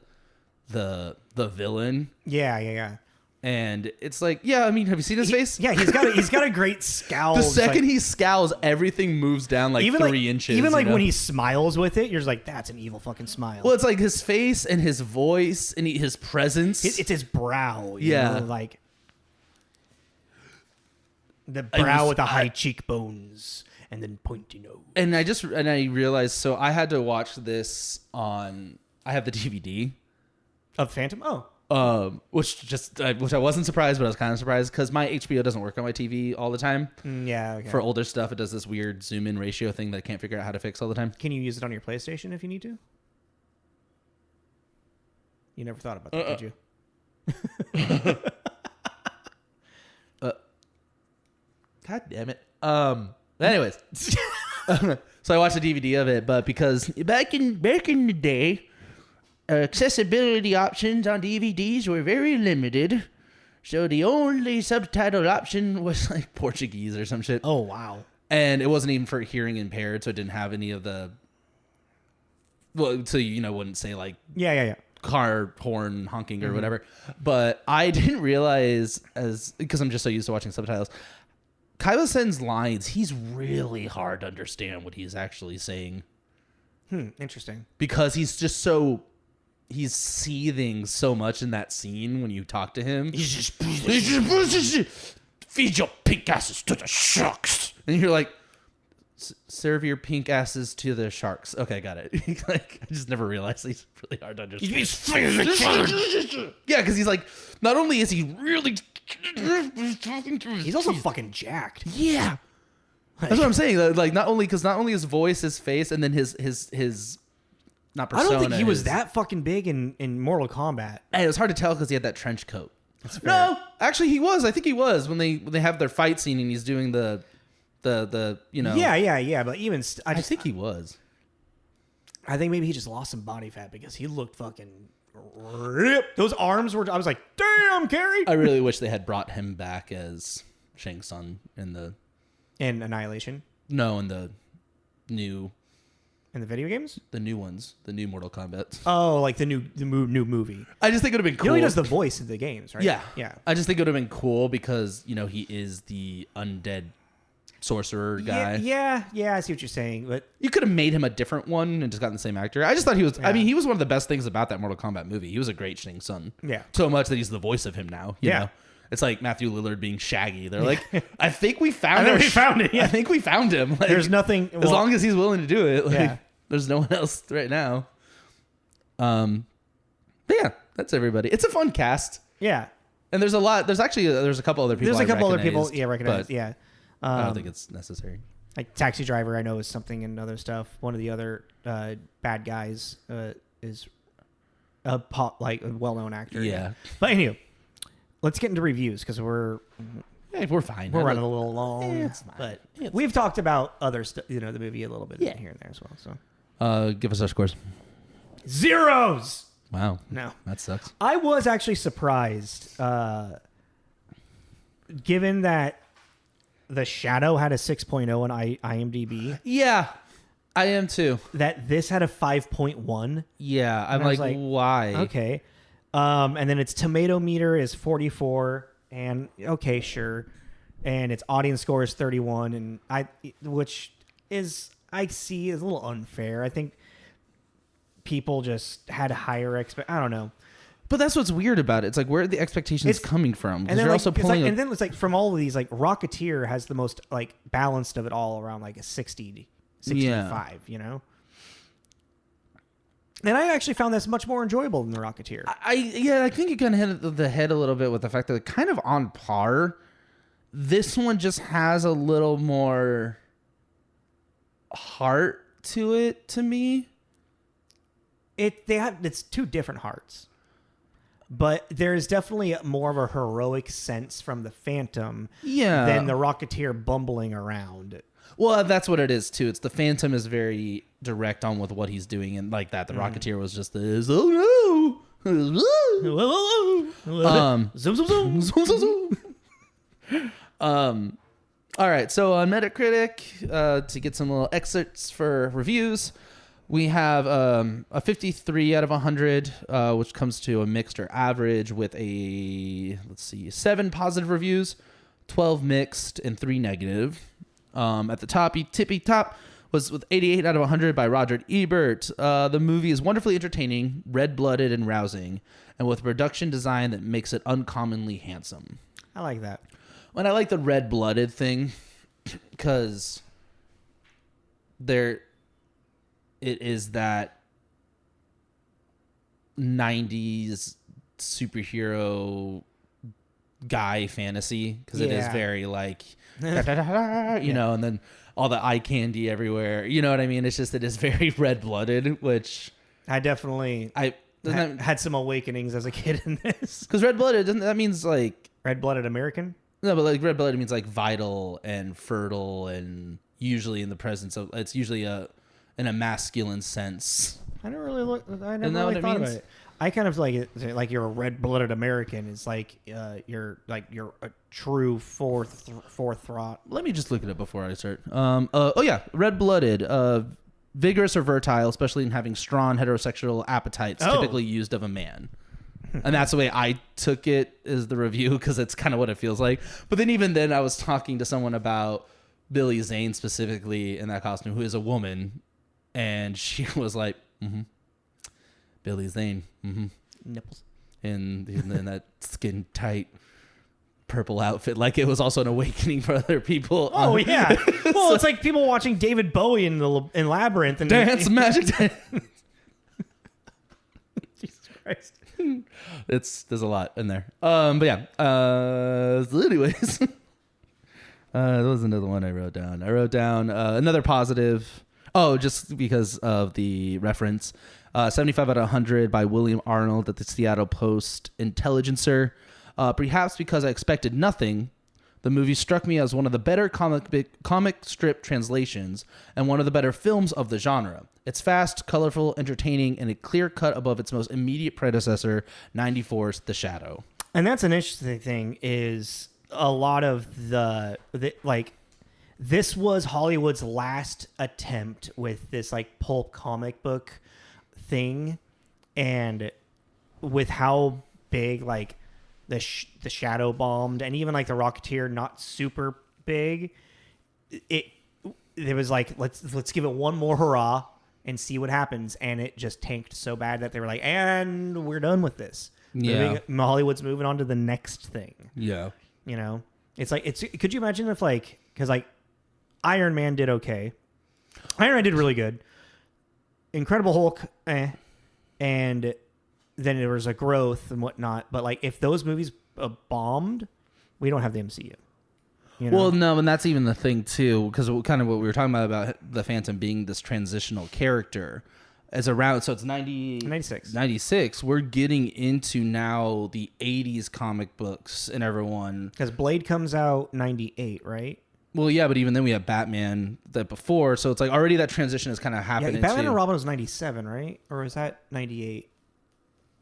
villain. Yeah. And it's like, yeah, I mean, have you seen his face? Yeah, he's got a great scowl. The It's second like, he scowls, everything moves down like even 3 inches. Even like you know? when he smiles with it, you're just like, that's an evil fucking smile. Well, it's like his face and his voice and his presence. It's his brow. You Yeah. know, like the brow with the high cheekbones and then pointy nose. And I realized, so I had to watch this I have the DVD. Of Phantom? Oh. Which I wasn't surprised, but I was kind of surprised because my HBO doesn't work on my TV all the time. Yeah, okay. For older stuff, it does this weird zoom in ratio thing that I can't figure out how to fix all the time. Can you use it on your PlayStation if you need to? You never thought about that, did you? God damn it. Anyways, so I watched a DVD of it, but because back in the day, accessibility options on DVDs were very limited. So the only subtitle option was like Portuguese or some shit. Oh, wow. And it wasn't even for hearing impaired, so it didn't have any of the. Well, so wouldn't say like Yeah. car horn honking or whatever. But I didn't realize because I'm just so used to watching subtitles. Kaiba-sen's lines, he's really hard to understand what he's actually saying. Interesting. Because he's seething so much in that scene when you talk to him. He's just feed your pink asses to the sharks. And you're like, serve your pink asses to the sharks. Okay, got it. Like, I just never realized he's really hard to understand. Yeah, because he's like, not only is he really talking to He's also fucking jacked. yeah. That's what I'm saying. Like, not only his voice, his face, and then his not persona. I don't think he was his- that fucking big in Mortal Kombat. And it was hard to tell because he had that trench coat. No, actually, he was. I think he was when they have their fight scene and he's doing the. Yeah. But even I think he was. I think maybe he just lost some body fat because he looked fucking ripped. Those arms were. I was like, damn, Cary. I really wish they had brought him back as Shang Tsung in the Annihilation in the new in the video games. the new Mortal Kombat. Oh, like the new movie. I just think it would have been cool. You know he does the voice of the games, right? Yeah. Yeah. I just think it would have been cool because he is the undead sorcerer guy. Yeah. I see what you're saying, but You could have made him a different one and just gotten the same actor. I just thought he was. I Yeah. mean, he was one of the best things about that Mortal Kombat movie. He was a great Shang Tsung. Yeah. So much that he's the voice of him now. You Yeah. know? It's like Matthew Lillard being Shaggy. They're like, I think we found. I think we found it, yeah. I think we found him. Like, there's nothing. as long as he's willing to do it. Like, Yeah. There's no one else right now. But yeah, that's everybody. It's a fun cast, Yeah. and there's a lot. There's a couple other people. There's a couple other people. recognized, Yeah, recognized. but Yeah. I don't think it's necessary. Like Taxi Driver, I know is something and other stuff. One of the other bad guys is a well-known actor. Yeah. But anyway, let's get into reviews because we're We're fine. we're running a little long. Yeah, it's fine. But It's we've talked about other stuff, the movie a little bit Yeah. here and there as well. So Give us our scores. zeros. Wow. No, That sucks. I was actually surprised, given that The Shadow had a 6.0 on IMDb. Yeah, I am too. That this had a 5.1. Yeah, I'm And I was like, why? Okay. And then its tomato meter is 44, and okay, sure. And its audience score is 31, and which is I see is a little unfair. I think people just had higher I don't know. But that's what's weird about it. It's like, where are the expectations coming from? And then you're like, also pulling and then it's like from all of these, like Rocketeer has the most like balanced of it all around like a 60, 65, you know? And I actually found this much more enjoyable than the Rocketeer. I think you kind of hit the head a little bit with the fact that it's kind of on par. This one just has a little more heart to it to me. It's two different hearts. But there's definitely more of a heroic sense from the Phantom than the Rocketeer bumbling around. Well, that's what it is, too. It's the Phantom is very direct on with what he's doing, and like that. The Rocketeer was just this, oh no! Zoom, zoom, zoom. Zoom, zoom, zoom. All right, so on Metacritic, to get some little excerpts for reviews, we have a 53 out of 100, which comes to a mixed or average with 7 positive reviews, 12 mixed, and 3 negative. At the tippy top was with 88 out of 100 by Roger Ebert. The movie is wonderfully entertaining, red-blooded, and rousing, and with production design that makes it uncommonly handsome. I like that. And I like the red-blooded thing because it is that 90s superhero guy fantasy because it is very like you know, and then all the eye candy everywhere, you know what I mean? It's just it is very red-blooded, which I definitely had some awakenings as a kid in this. Because red-blooded, that means like red-blooded American? No, but like red-blooded means like vital and fertile, and usually in the presence of, it's usually in a masculine sense. I never really thought about it. I kind of like it like you're a red-blooded American. It's like you're a true fourth thought. Let me just look it up before I start. Red-blooded, vigorous or fertile, especially in having strong heterosexual appetites, typically used of a man. And that's the way I took it as the review, because it's kind of what it feels like. But then even then, I was talking to someone about Billy Zane specifically in that costume, who is a woman, and she was like, Billy Zane, nipples, and in that skin tight purple outfit, like it was also an awakening for other people. Oh yeah, well, it's like people watching David Bowie in Labyrinth and dance magic dance. Jesus Christ. There's a lot in there. But yeah. So anyways, that was another one I wrote down. I wrote down another positive. Oh, just because of the reference. 75 out of 100 by William Arnold at the Seattle Post Intelligencer. Perhaps because I expected nothing, the movie struck me as one of the better comic strip translations and one of the better films of the genre. It's fast, colorful, entertaining, and a clear cut above its most immediate predecessor, 94's The Shadow. And that's an interesting thing, is a lot of the like, this was Hollywood's last attempt with this like pulp comic book thing, and with how big like the Shadow bombed, and even like the Rocketeer not super big, it was like let's give it one more hurrah and see what happens, and it just tanked so bad that they were like, and we're done with this. Hollywood's moving on to the next thing. You know, it's like could you imagine if like, because like Iron Man did okay, Iron Man did really good, Incredible Hulk and then there was a growth and whatnot, but like if those movies bombed, we don't have the MCU. You know? Well, no, and that's even the thing too, because kind of what we were talking about the Phantom being this transitional character as around, so it's 96. We're getting into now the 80s comic books and everyone, because Blade comes out 98, right? Well, yeah, but even then we have Batman that before, so it's like already that transition is kind of happening. Yeah, Batman and Robin was 97, right? Or was that 98?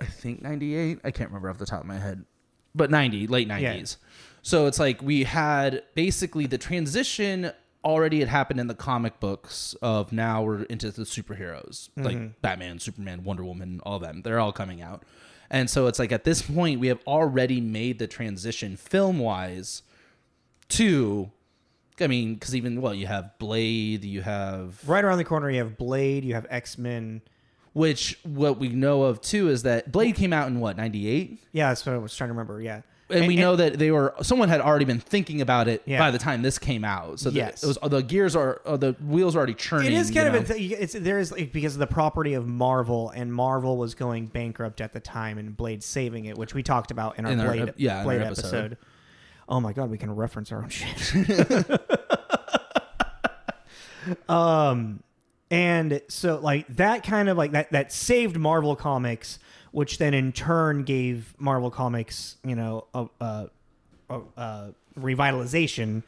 I think 98. I can't remember off the top of my head, but late 90s. Yeah. So it's like we had basically the transition already had happened in the comic books of now we're into the superheroes, like Batman, Superman, Wonder Woman, all of them. They're all coming out. And so it's like at this point we have already made the transition film-wise to, I mean, because even, you have Blade, you have... Right around the corner, you have Blade, you have X-Men. Which, what we know of, too, is that Blade came out in, 98? Yeah, that's what I was trying to remember, yeah. And we know that someone had already been thinking about it by the time this came out. So yes. The wheels are already churning. It is kind of there is because of the property of Marvel, and Marvel was going bankrupt at the time, and Blade saving it, which we talked about in our Blade episode. Oh my God, we can reference our own shit. And so like that kind of like that saved Marvel Comics, which then in turn gave Marvel Comics, a revitalization.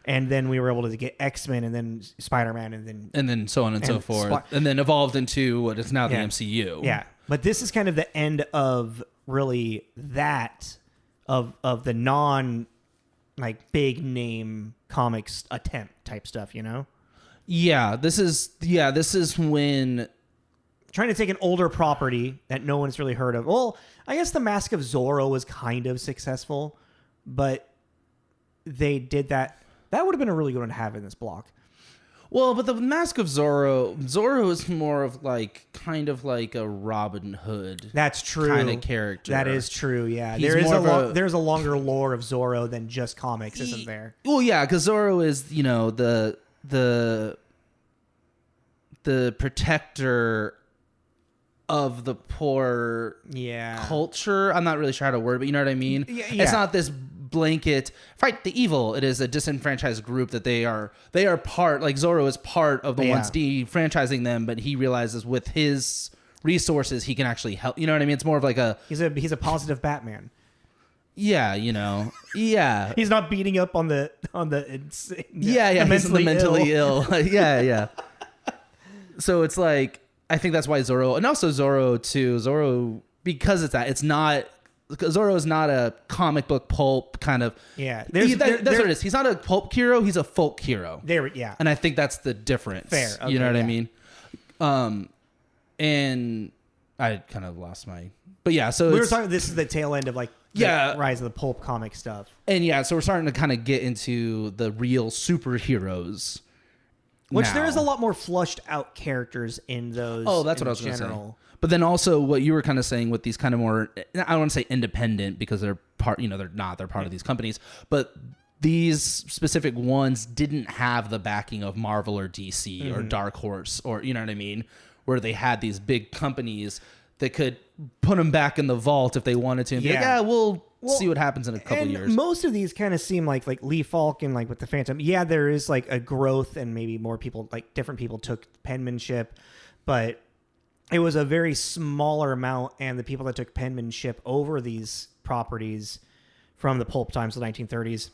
And then we were able to get X-Men and then Spider-Man and then so on and so forth. And then evolved into what is now the MCU. Yeah. But this is kind of the end of really that of the non like big name comics attempt type stuff, Yeah, this is when trying to take an older property that no one's really heard of. Well, I guess the Mask of Zorro was kind of successful, but they did that. That would have been a really good one to have in this block. Well, but the Mask of Zorro is more of kind of like a Robin Hood. That's true. Kind of character. That is true. Yeah, He's there's a longer lore of Zorro than just comics, isn't there? Well, yeah, because Zorro is the protector of the poor culture. I'm not really sure how to word it, but you know what I mean? Yeah. It's not this blanket fight the evil. It is a disenfranchised group that they are part, like Zorro is part of the ones defranchising them, but he realizes with his resources he can actually help. You know what I mean? It's more of like he's a positive Batman. Yeah, yeah. He's not beating up on the mentally ill. yeah. So it's like, I think that's why Zorro, and also Zorro too. Because Zorro is not a comic book pulp kind of. Yeah, that's what it is. He's not a pulp hero. He's a folk hero. And I think that's the difference. Fair. Okay, you know what I mean? And I kind of lost my. But yeah, so we were talking. This is the tail end of like the rise of the pulp comic stuff. And so we're starting to kind of get into the real superheroes. Which there is a lot more flushed out characters in those. Oh, that's what I was going to say. But then also what you were kind of saying with these kind of more, I don't want to say independent because they're part, they're not, they're part of these companies, but these specific ones didn't have the backing of Marvel or DC or Dark Horse or, you know what I mean? Where they had these big companies that could put them back in the vault if they wanted to. And be like, we'll see what happens in a couple years. Most of these kind of seem like Lee Falk and like with the Phantom. Yeah, there is like a growth and maybe more people, like different people took penmanship, but it was a very smaller amount. And the people that took penmanship over these properties from the pulp times of the 1930s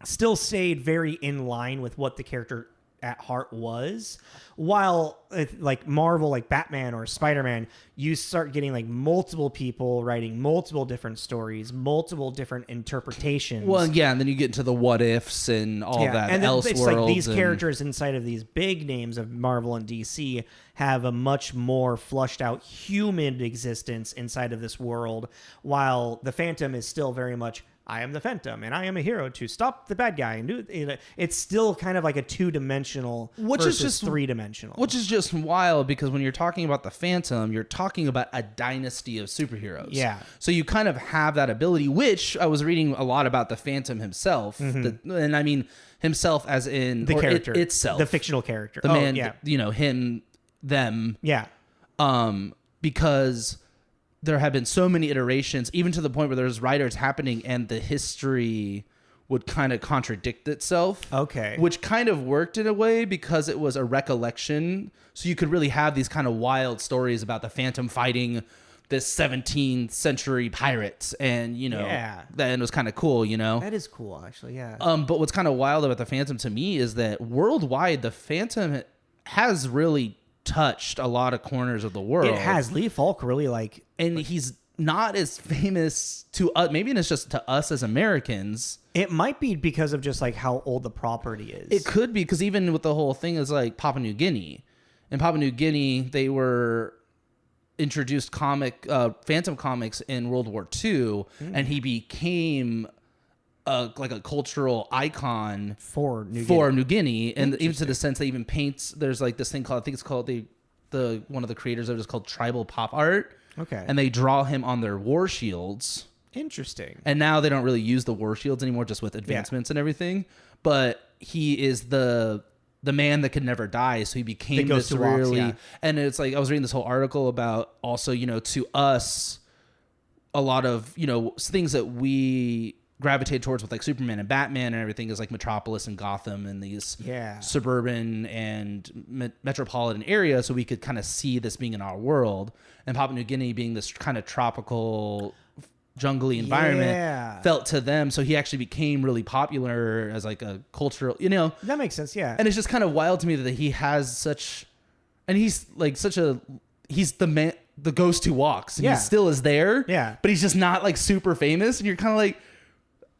still stayed very in line with what the character at heart was, while like Marvel, like Batman or Spider-Man, you start getting like multiple people writing multiple different stories, multiple different interpretations. Well, yeah, and then you get into the what ifs and all that. And then it's like these characters inside of these big names of Marvel and DC have a much more flushed out human existence inside of this world, while the Phantom is still very much, I am the Phantom, and I am a hero to stop the bad guy and do it. It's still kind of like a 2-dimensional versus 3-dimensional. Which is just wild because when you're talking about the Phantom, you're talking about a dynasty of superheroes. Yeah. So you kind of have that ability, which I was reading a lot about the Phantom himself. And I mean himself as in the character itself. The fictional character. The man, him, them. Yeah. Because there have been so many iterations, even to the point where there's writers happening and the history would kind of contradict itself. Okay. Which kind of worked in a way because it was a recollection. So you could really have these kind of wild stories about the Phantom fighting this 17th century pirates. And, then it was kind of cool, That is cool, actually, yeah. But what's kind of wild about the Phantom to me is that worldwide, the Phantom has really touched a lot of corners of the world. It has. Lee Falk really and he's not as famous to us. Maybe it's just to us as Americans. It might be because of just like how old the property is. It could be because even with the whole thing is like Papua New Guinea. In Papua New Guinea, they were introduced Phantom comics in World War II, and he became like a cultural icon for New Guinea. And even to the sense that even paints. There's like this thing called, I think it's called the one of the creators of it is called tribal pop art. Okay. And they draw him on their war shields. Interesting. And now they don't really use the war shields anymore, just with advancements and everything. But he is the man that could never die. So he became this really... And it's like, I was reading this whole article about also, to us, a lot of, things that we gravitate towards with like Superman and Batman and everything is like Metropolis and Gotham and these suburban and metropolitan areas. So we could kind of see this being in our world, and Papua New Guinea being this kind of tropical, jungly environment felt to them. So he actually became really popular as like a cultural, that makes sense. Yeah. And it's just kind of wild to me that he has such, and he's like he's the man, the ghost who walks, and he still is there. Yeah. But he's just not like super famous. And you're kind of like,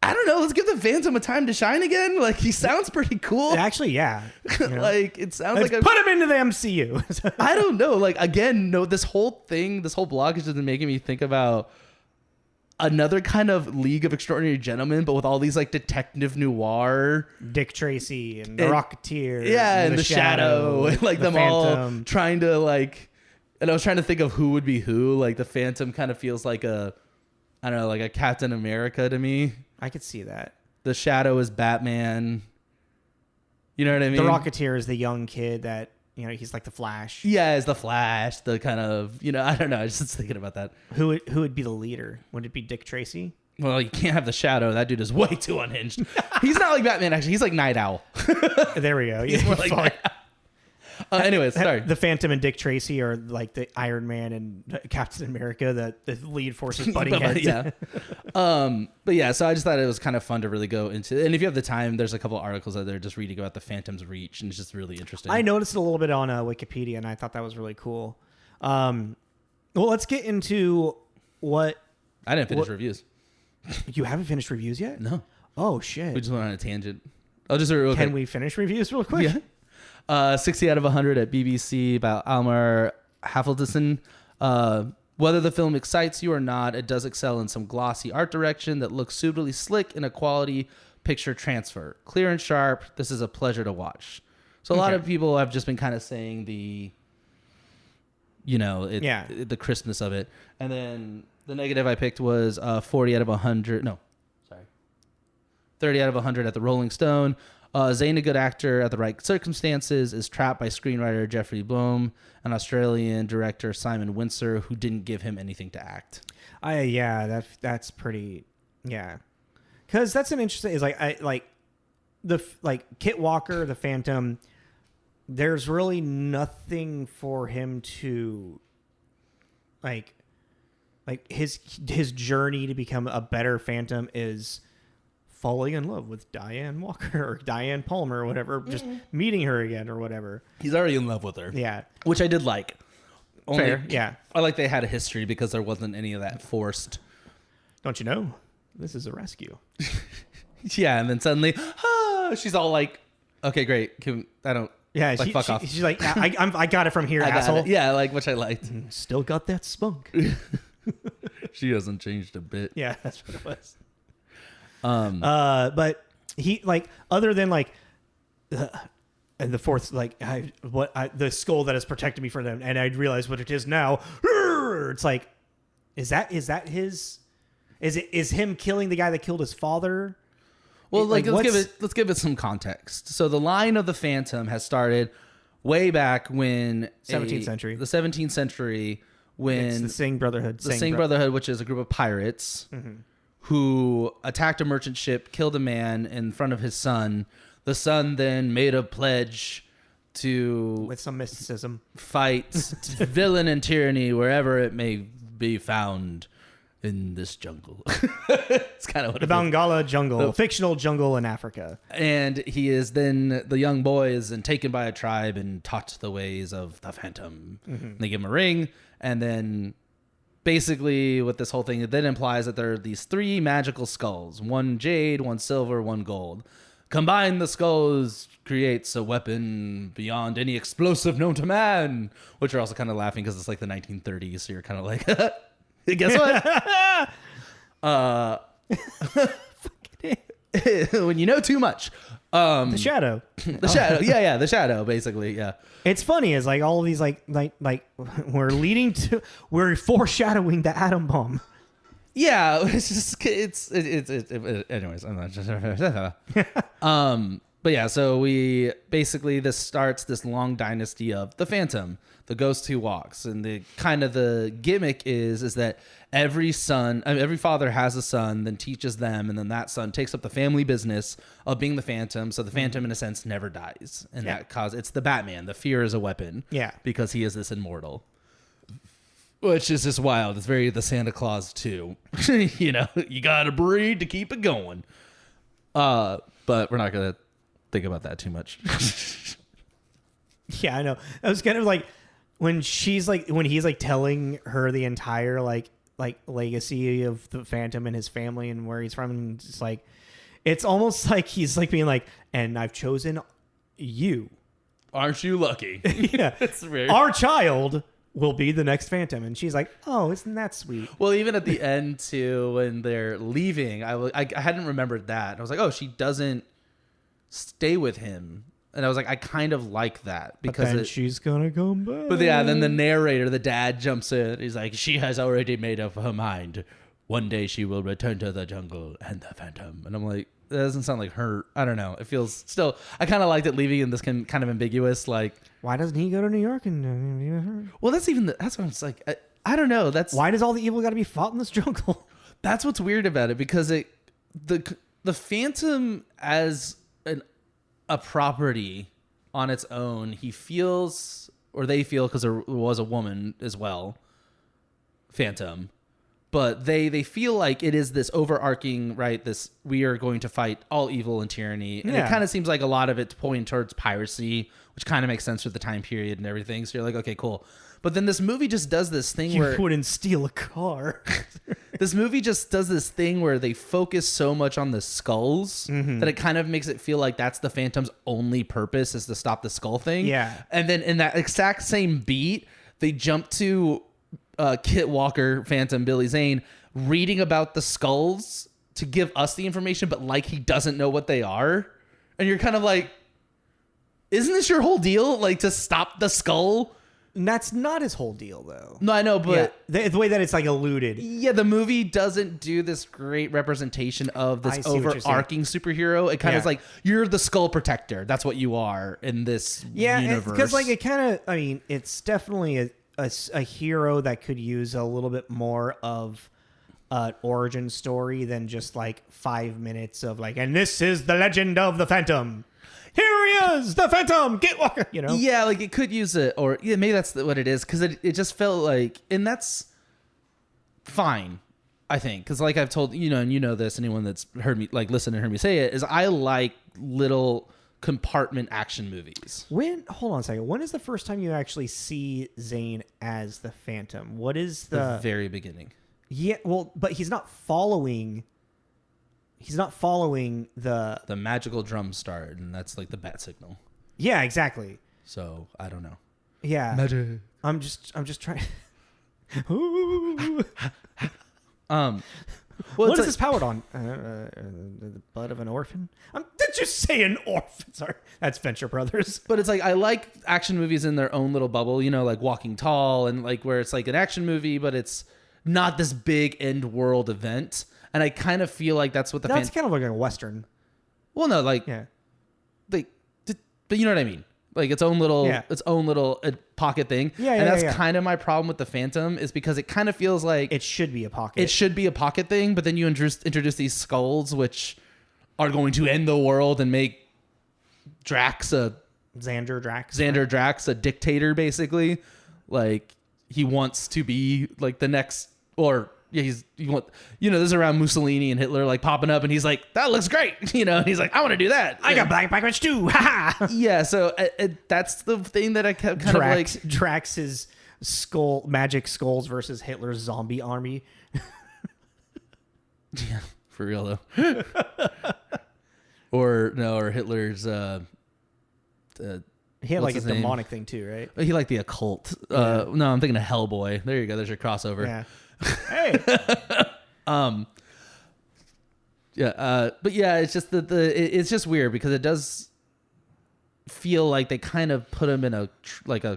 I don't know. Let's give the Phantom a time to shine again. Like, he sounds pretty cool. Actually, yeah. Like, it sounds Let's like put him into the MCU. I don't know. Like, again, no. This whole blog is just making me think about another kind of League of Extraordinary Gentlemen, but with all these like detective noir, Dick Tracy and the Rocketeer, and the Shadow, and like them Phantom. all trying to like. And I was trying to think of who would be who. Like, the Phantom kind of feels like I don't know, like a Captain America to me. I could see that. The Shadow is Batman. You know what I mean? The Rocketeer is the young kid that, he's like the Flash. Yeah, is the Flash. The kind of, I don't know. I was just thinking about that. Who would be the leader? Would it be Dick Tracy? Well, you can't have the Shadow. That dude is way too unhinged. He's not like Batman, actually. He's like Night Owl. There we go. He's more like anyways, sorry. The Phantom and Dick Tracy are like the Iron Man and Captain America, the lead forces butting heads. Yeah. But yeah, so I just thought it was kind of fun to really go into. And if you have the time, there's a couple of articles out there just reading about the Phantom's reach, and it's just really interesting. I noticed it a little bit on Wikipedia, and I thought that was really cool. Well, let's get into what... I didn't finish reviews. You haven't finished reviews yet? No. Oh, shit. We just went on a tangent. Can we finish reviews real quick? Yeah. 60 out of 100 at BBC about Almar Haffeldison. Whether the film excites you or not, it does excel in some glossy art direction that looks suitably slick in a quality picture transfer. Clear and sharp, this is a pleasure to watch. So a lot of people have just been kind of saying the crispness of it. And then the negative I picked was 40 out of 100. No, sorry. 30 out of 100 at the Rolling Stone. Zane, a good actor at the right circumstances, is trapped by screenwriter Jeffrey Boam and Australian director Simon Wincer, who didn't give him anything to act. That's pretty, because that's an interesting. Is like Kit Walker, the Phantom. There's really nothing for him to like his journey to become a better Phantom is falling in love with Diane Walker or Diane Palmer or whatever, just meeting her again or whatever. He's already in love with her. Yeah. Which I did like. Fair, yeah. I like they had a history because there wasn't any of that forced. Don't you know? This is a rescue. Yeah, and then suddenly, she's all like, okay, great. Yeah, fuck off. She's like, I got it from here, asshole. Yeah, like, which I liked. Still got that spunk. She hasn't changed a bit. Yeah, that's what it was. But he other than and the fourth the skull that has protected me from them, and I realize what it is now. It's like, is him killing the guy that killed his father? Well, let's give it some context. So the line of the Phantom has started way back when 17th century. The 17th century, when it's the Singh Brotherhood. The Singh Brotherhood, which is a group of pirates. Mm-hmm. Who attacked a merchant ship, killed a man in front of his son. The son then made a pledge to... with some mysticism. ...fight villain and tyranny wherever it may be found in this jungle. It's kind of what the Bangala jungle, fictional jungle in Africa. And he is then... the young boy is then taken by a tribe and taught the ways of the Phantom. Mm-hmm. They give him a ring, and then... basically what this whole thing then implies that there are these 3 magical skulls, 1 jade, 1 silver, 1 gold. Combine the skulls creates a weapon beyond any explosive known to man, which are also kind of laughing because it's like the 1930s, so you're kind of like, guess what? When you know too much. The shadow. The shadow. Yeah, the shadow, basically, yeah. It's funny is like all of these like we're foreshadowing the atom bomb. Yeah, it's just anyways, I'm not just but yeah, so we basically this starts this long dynasty of the Phantom, the ghost who walks, and the kind of the gimmick is that every father has a son, then teaches them, and then that son takes up the family business of being the Phantom. So the Phantom, in a sense, never dies, and it's the Batman. The fear is a weapon, because he is this immortal, which is just wild. It's very the Santa Claus too. You know, you gotta breed to keep it going. But we're not gonna think about that too much. Yeah, I know. I was kind of like when he's like telling her the entire like legacy of the Phantom and his family and where he's from, and it's like it's almost like he's like being like, and I've chosen you. Aren't you lucky? Yeah. It's weird. Our child will be the next Phantom. And she's like, oh, isn't that sweet? Well, even at the end too, when they're leaving, I hadn't remembered that. I was like, oh, she doesn't stay with him, and I was like, I kind of like that because then she's gonna come back. But yeah, then the narrator, the dad, jumps in. He's like, she has already made up her mind. One day she will return to the jungle and the Phantom. And I'm like, that doesn't sound like her. I don't know. It feels still. I kind of liked it leaving in this kind of ambiguous. Like, why doesn't he go to New York and be with her? Well, that's what I'm like. I don't know. That's why does all the evil got to be fought in this jungle? That's what's weird about it, because the Phantom as a property on its own, he feels, or they feel, because there was a woman as well, Phantom, but they feel like it is this overarching, right, this we are going to fight all evil and tyranny, and it kind of seems like a lot of it's pointing towards piracy, which kind of makes sense with the time period and everything, so you're like, okay, cool. But then this movie just does this thing where... You wouldn't steal a car. This movie just does this thing where they focus so much on the skulls that it kind of makes it feel like that's the Phantom's only purpose, is to stop the skull thing. Yeah. And then in that exact same beat, they jump to Kit Walker, Phantom, Billy Zane, reading about the skulls to give us the information, but like he doesn't know what they are. And you're kind of like, isn't this your whole deal? Like, to stop the skull? And that's not his whole deal, though. No, I know, but... Yeah, the way that it's, like, alluded. Yeah, the movie doesn't do this great representation of this overarching superhero. It kind of is like, you're the skull protector. That's what you are in this universe. Because, like, it kind of... I mean, it's definitely a hero that could use a little bit more of an origin story than just, like, 5 minutes of, like, and this is the legend of the Phantom. Here he is, the Phantom, get Walker, you know? Yeah, like it could use it, or yeah, maybe that's what it is, because it just felt like, and that's fine, I think, because like I've told, you know, and you know this, anyone that's heard me, like listened and heard me say it, is I like little compartment action movies. Hold on a second, when is the first time you actually see Zane as the Phantom? What is the very beginning. Yeah, well, but he's not following the magical drum start, and that's like the bat signal. Yeah, exactly. So I don't know. Yeah, magic. I'm just trying. What is this powered on? The blood of an orphan. Did you say an orphan? Sorry, that's Venture Brothers. But it's like, I like action movies in their own little bubble. You know, like Walking Tall, and like where it's like an action movie, but it's not this big end world event. And I kind of feel like that's what that's kind of like a Western. Well, no, like, but you know what I mean? Like its own little pocket thing. Yeah, and that's kind of my problem with the Phantom, is because it kind of feels like it should be a pocket. It should be a pocket thing, but then you introduce these skulls, which are going to end the world and make Xander Drax a dictator, basically. Like, he wants to be like the next, or this is around Mussolini and Hitler like popping up, and he's like, that looks great, you know, and he's like, I want to do that. I got black backwards too. Ha. Yeah, so that's the thing that I kept kind of like. Drax is magic skulls versus Hitler's zombie army. Yeah, for real though. or Hitler's. He had what's like a his name? demonic thing too, right? He liked the occult. Yeah. No, I'm thinking of Hellboy. There you go. There's your crossover. Yeah. Hey. Yeah. But yeah, it's just it's just weird because it does feel like they kind of put him in a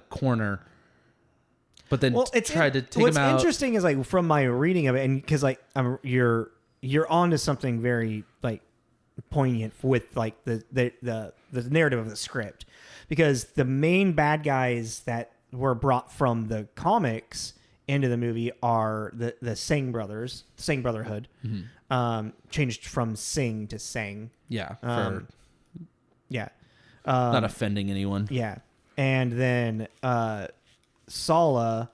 corner, but then tried to take him out. What's interesting is like from my reading of it, and because like you're onto something very like poignant with like the narrative of the script, because the main bad guys that were brought from the comics into the movie are the Singh brothers, Singh Brotherhood, changed from Singh to Sang. Yeah. Yeah. Not offending anyone. Yeah. And then Sala,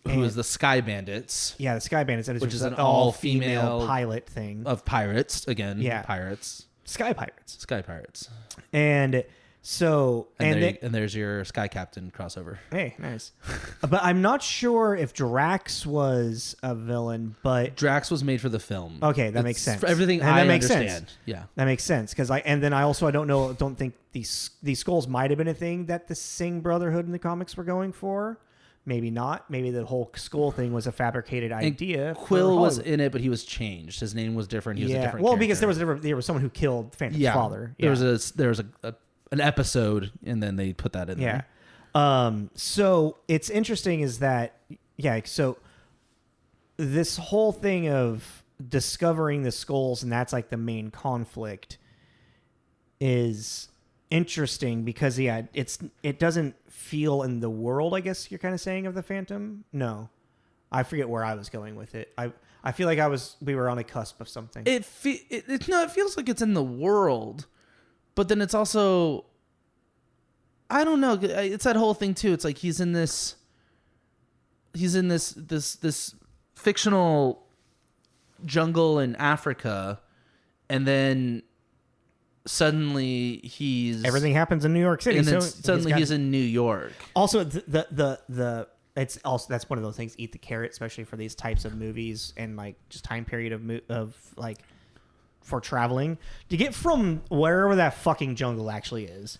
who is the Sky Bandits. Yeah, the Sky Bandits, which is an all-female pilot thing of pirates again. Yeah. Pirates. Sky Pirates. Sky Pirates. And so and there's your Sky Captain crossover. Hey, nice. But I'm not sure if Drax was a villain, but Drax was made for the film. Okay, that makes sense. For everything and I that makes understand. Sense. Yeah, that makes sense because I don't think these skulls might have been a thing that the Singh Brotherhood in the comics were going for. Maybe not. Maybe the whole skull thing was a fabricated idea. Quill was in it, but he was changed. His name was different. He was a different. Well, character. because there was someone who killed Phantom's father. Yeah. There was an episode, and then they put that in there. Yeah. So it's interesting is that so this whole thing of discovering the skulls, and that's like the main conflict, is interesting because it doesn't feel in the world, I guess you're kind of saying, of the Phantom. No, I forget where I was going with it. I feel like we were on a cusp of something. It feels like it's in the world, but then it's also, I don't know. It's that whole thing too. It's like he's in this fictional jungle in Africa, and then suddenly everything happens in New York City, and then suddenly he's in New York. Also, it's also, that's one of those things. Eat the carrot, especially for these types of movies and like just time period of like for traveling to get from wherever that fucking jungle actually is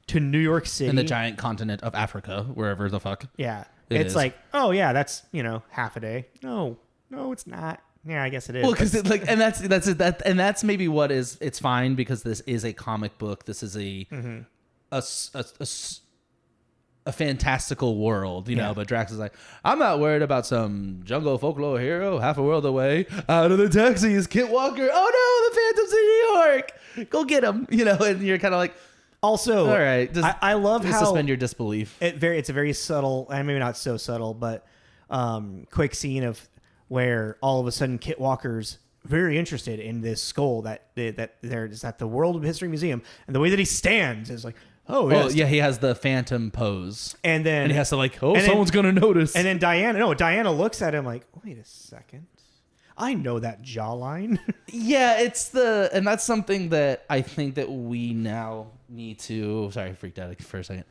to New York City in the giant continent of Africa, wherever the fuck. Yeah, it's like, oh yeah, that's half a day. No, it's not. Yeah, I guess it is. Well, because that's maybe what is. It's fine because this is a comic book. This is a fantastical world, know. But Drax is like, I'm not worried about some jungle folklore hero half a world away. Out of the taxi is Kit Walker. Oh no, the Phantom's in New York. Go get him. And you're kind of like. Also, all right. I love how suspend your disbelief. It's a very subtle, and maybe not so subtle, but quick scene of where all of a sudden Kit Walker's very interested in this skull that there's at the World History Museum, and the way that he stands is like, he has the Phantom pose, and he has to someone's gonna notice, and then Diana looks at him like, wait a second, I know that jawline. Yeah, and that's something that I think that we now need to. Sorry, I freaked out for a second.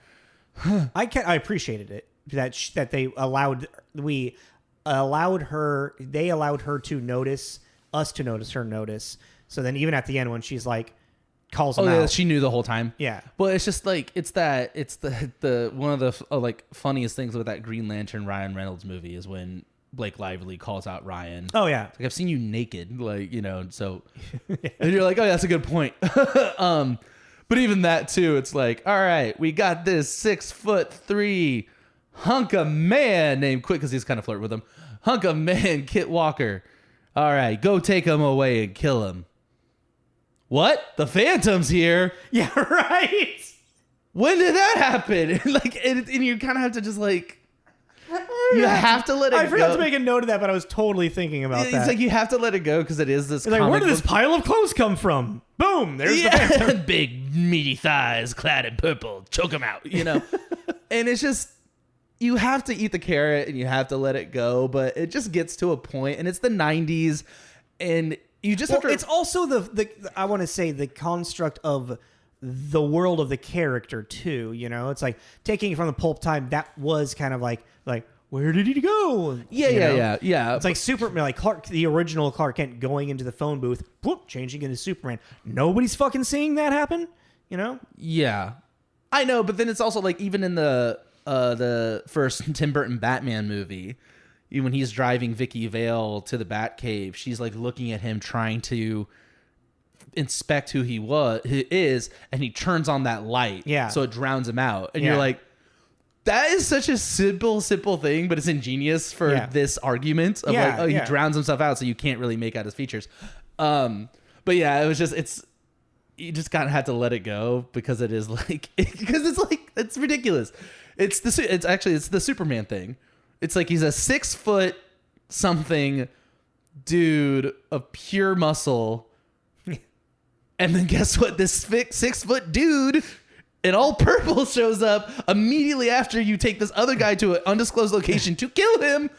I appreciated it that they allowed her to notice us to notice her notice. So then even at the end when she's like calls him out, she knew the whole time. Yeah. Well, it's just like it's the one of the funniest things with that Green Lantern Ryan Reynolds movie is when Blake Lively calls out Ryan. Oh yeah. Like, I've seen you naked, so and you're like, oh, that's a good point. But even that too, it's like, all right, we got this 6'3" hunk of man named Quick, because he's kind of flirting with him. Hunk of man, Kit Walker. All right, go take him away and kill him. What? The Phantom's here? Yeah, right. When did that happen? And you kind of have to just you have to let it go. I forgot to make a note of that, but I was totally thinking about that. It's like you have to let it go because it is this. It's like, where did this pile of clothes come from? Boom! There's the Phantom. Big meaty thighs clad in purple. Choke him out, And it's just, you have to eat the carrot and you have to let it go, but it just gets to a point, and it's the 90s, and you just have to. It's also the I want to say the construct of the world of the character too. It's like taking it from the pulp time. That was kind of like where did he go? Yeah. It's like Superman, like Clark, the original Clark Kent going into the phone booth, whoop, changing into Superman. Nobody's fucking seeing that happen, you know? Yeah, I know, but then it's also like even in the first Tim Burton Batman movie, even when he's driving Vicky Vale to the Batcave, she's like looking at him trying to inspect who he is, and he turns on that light, so it drowns him out, and you're like, that is such a simple thing, but it's ingenious for this argument of he drowns himself out, so you can't really make out his features. But yeah, it was just you just kind of had to let it go because it is like it's ridiculous. It's the Superman thing. It's like he's a 6 foot something dude of pure muscle. And then guess what? This 6 foot dude in all purple shows up immediately after you take this other guy to an undisclosed location to kill him.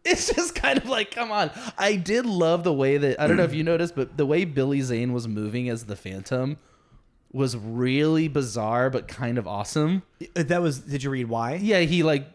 It's just kind of like, come on. I did love the way that, I don't know if you noticed, but the way Billy Zane was moving as the Phantom was really bizarre, but kind of awesome. Did you read why? Yeah, he like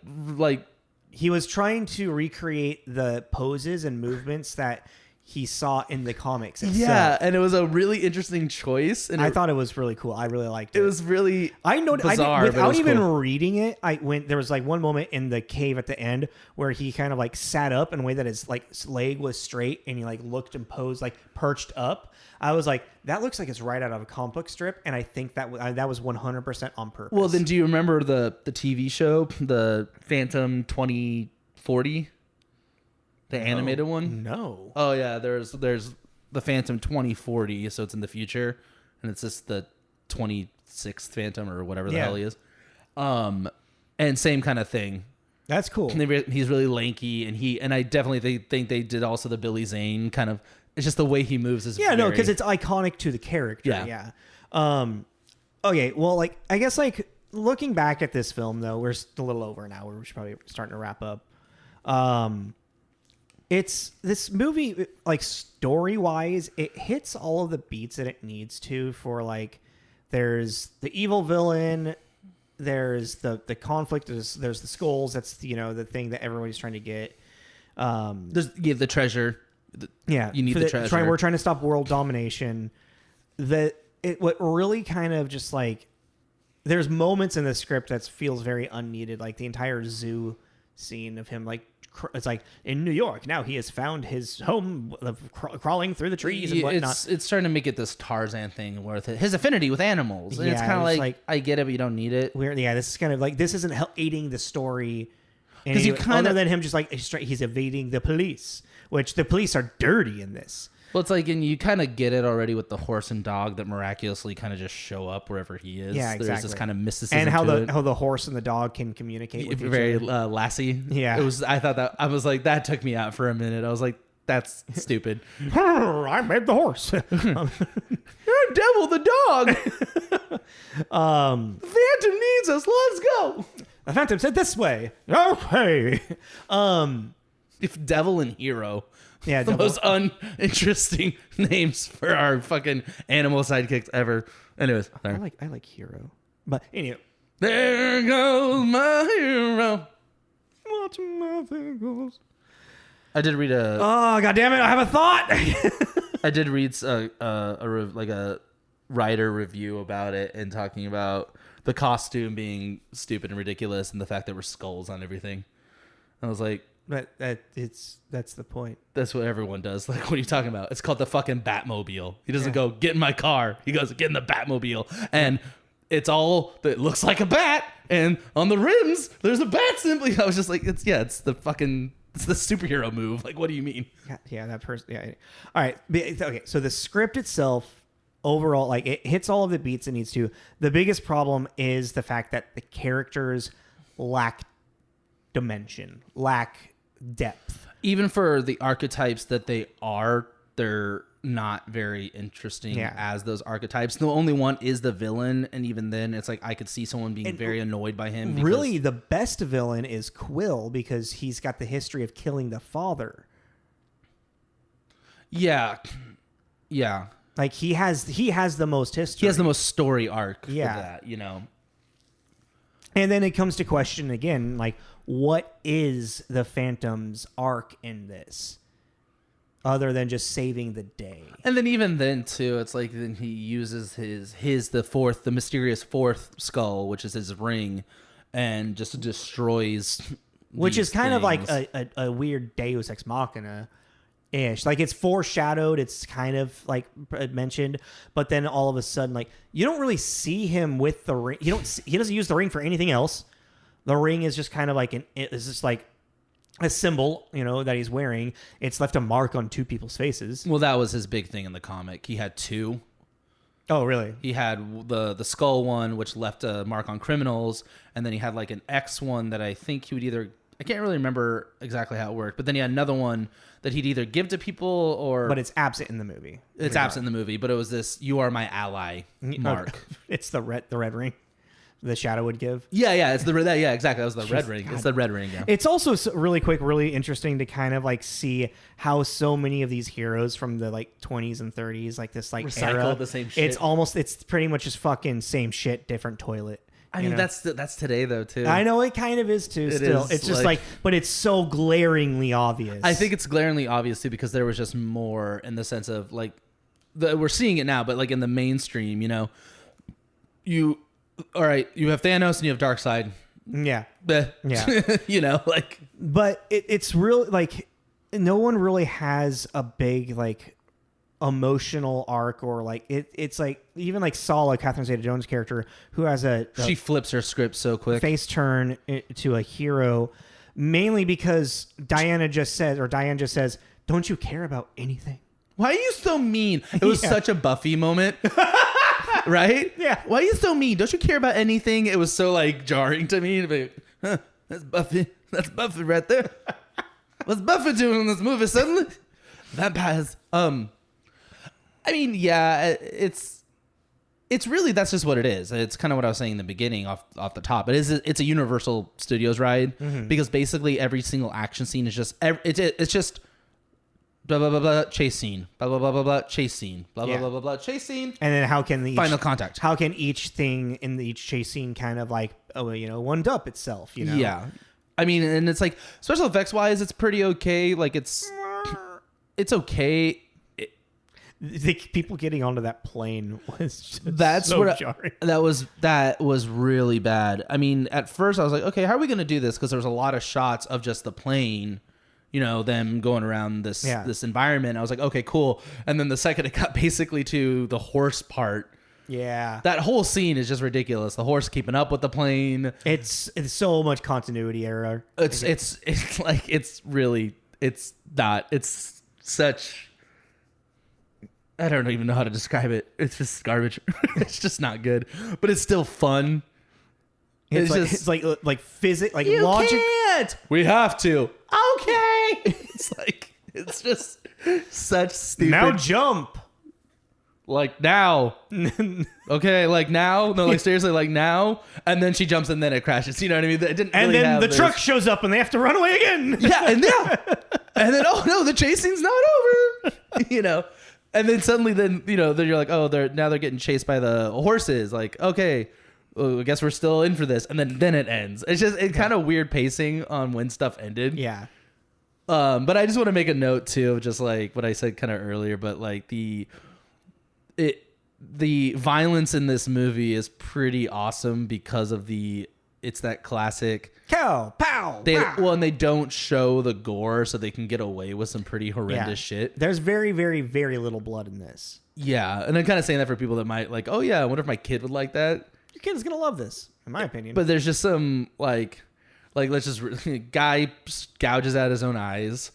he was trying to recreate the poses and movements that he saw in the comics itself. Yeah, and it was a really interesting choice. And I thought it was really cool. I really liked it. It was really bizarre. Without even reading it, there was like one moment in the cave at the end where he kind of like sat up in a way that his like leg was straight, and he like looked and posed like perched up. I was like, that looks like it's right out of a comic book strip, and I think that was 100% on purpose. Well, then do you remember the TV show, the Phantom 2040? The animated one? No. Oh yeah, there's the Phantom 2040, so it's in the future, and it's just the 26th Phantom or whatever the hell he is. And same kind of thing. That's cool. He's really lanky, and I definitely think they did also the Billy Zane kind of. It's just the way he moves is no, because it's iconic to the character. Yeah. Okay, well, like I guess like looking back at this film though, we're a little over an hour. We're probably starting to wrap up. It's this movie, like story wise, it hits all of the beats that it needs to for like, there's the evil villain, there's the conflict, there's the skulls. That's, the thing that everybody's trying to get. There's the treasure. You need the treasure. We're trying to stop world domination. What really kind of just like, there's moments in the script that feels very unneeded, like the entire zoo scene of him like, it's like in New York now he has found his home crawling through the trees and whatnot. It's starting to make it this Tarzan thing with his affinity with animals. And it's kind of like I get it, but you don't need it. This is kind of like, this isn't aiding the story because other than him just like he's evading the police, which the police are dirty in this. Well, it's like, and you kind of get it already with the horse and dog that miraculously kind of just show up wherever he is. Yeah, exactly. There's this kind of mysticism and how to the horse and the dog can communicate with each very other. Lassie. Yeah, it was. I thought that, I was like, that took me out for a minute. I was like, that's stupid. I made the horse. You're Devil the dog. The Phantom needs us. Let's go. The Phantom said this way. Okay. If Devil and Hero. Yeah, the most uninteresting names for our fucking animal sidekicks ever. Anyways, sorry. I like Hero, but anyway. There goes my hero. Watch my goes. I did read a. Oh, God damn it! I have a thought. I did read a writer review about it and talking about the costume being stupid and ridiculous and the fact there were skulls on everything. I was like. But that's the point. That's what everyone does. Like, what are you talking about? It's called the fucking Batmobile. He doesn't go, get in my car. He goes, get in the Batmobile. And it's all that looks like a bat. And on the rims, there's a bat symbol. I was just like, it's the superhero move. Like, what do you mean? Yeah, that person. Yeah. All right. Okay. So the script itself, overall, like it hits all of the beats it needs to. The biggest problem is the fact that the characters lack dimension, lack depth. Even for the archetypes that they're not very interesting as those archetypes. The only one is the villain, and even then it's like I could see someone being very annoyed by him. Really, the best villain is Quill because he's got the history of killing the father. Yeah. Like he has the most history. He has the most story arc for that, And then it comes to question again, like, what is the Phantom's arc in this? Other than just saving the day. And then even then too, it's like then he uses the mysterious fourth skull, which is his ring, and just destroys. Which is kind of like things. a weird Deus Ex Machina ish. Like it's foreshadowed, it's kind of like mentioned, but then all of a sudden, like you don't really see him with the ring. He doesn't use the ring for anything else. The ring is just kind of like it's just like a symbol, that he's wearing. It's left a mark on two people's faces. Well, that was his big thing in the comic. He had two. Oh, really? He had the skull one, which left a mark on criminals, and then he had like an X one that I think he would either. I can't really remember exactly how it worked, but then he had another one that he'd either give to people or. But it's absent in the movie. It's absent in the movie, but it was this "You are my ally" mark. It's the red ring. The Shadow would give. Yeah, it's yeah, exactly. That was the red ring. God. It's the red ring. Yeah. It's also really quick, really interesting to kind of like see how so many of these heroes from the like 20s and 30s, like this like recycle era, the same shit. It's pretty much just fucking same shit, different toilet. I mean, that's today though too. I know it kind of is too. Still, it's just like, but it's so glaringly obvious. I think it's glaringly obvious too because there was just more in the sense of like, we're seeing it now, but like in the mainstream, all right, you have Thanos and you have Darkseid. Yeah. Yeah. Like. But it's real, like, no one really has a big, like, emotional arc or, like, it's like, even like Sala, Catherine Zeta-Jones' character, who has she flips her script so quick. Face turn to a hero, mainly because Diane just says, don't you care about anything? Why are you so mean? It was such a Buffy moment. Right? Yeah. Why are you so mean? Don't you care about anything? It was so like jarring to me. Like, that's Buffy. That's Buffy right there. What's Buffy doing in this movie suddenly? Vampires. I mean, yeah, it's really, that's just what it is. It's kind of what I was saying in the beginning off the top. It's a Universal Studios ride because basically every single action scene is just it's just blah blah blah blah chase scene, blah blah blah blah blah chase scene, blah blah blah blah blah chase scene, and then how can the final contact? How can each thing in each chase scene kind of like one up itself? Yeah, I mean, and it's like special effects wise, it's pretty okay. Like it's okay. The people getting onto that plane was just jarring. That was really bad. I mean, at first I was like, okay, how are we going to do this? Because there was a lot of shots of just the plane. Them going around this environment. I was like, okay, cool. And then the second it got basically to the horse part, that whole scene is just ridiculous. The horse keeping up with the plane. It's so much continuity error. It's like it's not. It's such. I don't even know how to describe it. It's just garbage. It's just not good, but it's still fun. It's like physics, like you logic. Can't. We have to. Okay. It's just such stupid. Now jump. Like now. Okay, like now. No, like seriously, like now. And then she jumps and then it crashes. You know what I mean? It didn't. And really then the truck shows up and they have to run away again. And then oh no, the chase scene's not over. And then suddenly, then you're like, oh, they're getting chased by the horses. Like, okay. I guess we're still in for this, and then it ends. It's just kind of weird pacing on when stuff ended. Yeah. But I just want to make a note too of just like what I said kind of earlier, but like the violence in this movie is pretty awesome because of it's that classic cow pow. And they don't show the gore, so they can get away with some pretty horrendous shit. There's very, very, very little blood in this. Yeah, and I'm kind of saying that for people that might like, oh yeah, I wonder if my kid would like that. Your kid is gonna love this, in my opinion. But there's just some like let's just guy gouges out his own eyes.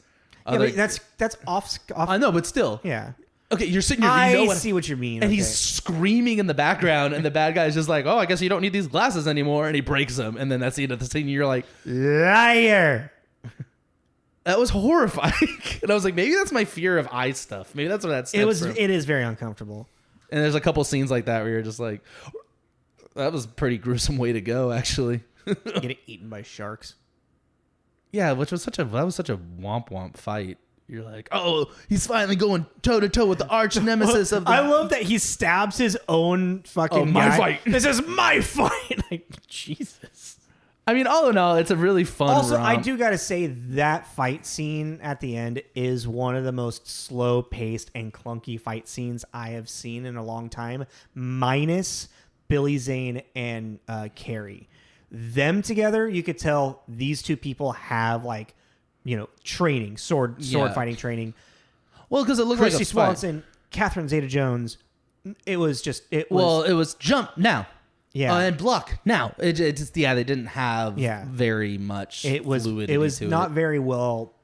That's off. I know, but still. Yeah. Okay, you're sitting here. I see what you mean. And he's screaming in the background, and the bad guy's just like, "Oh, I guess you don't need these glasses anymore," and he breaks them, and then that's the end of the scene. And you're like, liar. That was horrifying, and I was like, maybe that's my fear of eye stuff. Maybe that's what that stems from. It is very uncomfortable. And there's a couple scenes like that where you're just like, that was a pretty gruesome way to go, actually. Getting eaten by sharks. Yeah, that was such a womp womp fight. You're like, oh, he's finally going toe to toe with the arch nemesis of the. I love that he stabs his own fucking my fight. This is my fight. Like, Jesus. I mean, all in all, it's a really fun Also, romp. I do got to say that fight scene at the end is one of the most slow-paced and clunky fight scenes I have seen in a long time, minus Billy Zane and Cary. Them together, you could tell these two people have, like, you know, training, sword fighting training. Well, because it looked like a Kristy Swanson, Catherine Zeta-Jones, it was it was jump now. Yeah, and block now. It just they didn't have very much. Fluidity it was to not very well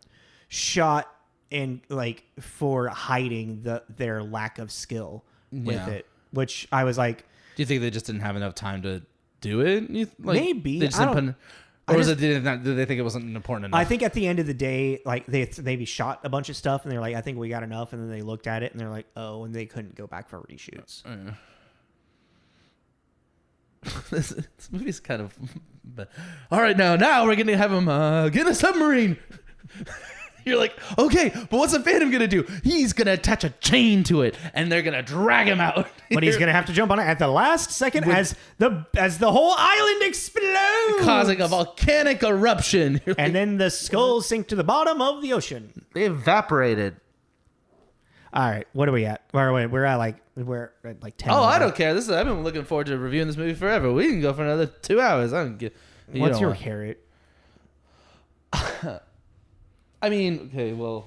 shot and like for hiding their lack of skill with it. Which I was like, do you think they just didn't have enough time to do it? Maybe they just didn't put, or did they think it wasn't important enough? I think at the end of the day, like they maybe shot a bunch of stuff and they're like, I think we got enough, and then they looked at it and they're like, oh, and they couldn't go back for reshoots. This movie's kind of... All right, now we're going to have him get a submarine. You're like, okay, but what's the Phantom going to do? He's going to attach a chain to it, and they're going to drag him out. But he's going to have to jump on it at the last second as the whole island explodes. Causing a volcanic eruption. And then the skulls sink to the bottom of the ocean. They evaporated. All right, what are we at? We're at like 10. Oh, I don't care. I've been looking forward to reviewing this movie forever. We can go for another 2 hours. I don't get. What's your carrot? I mean, okay, well,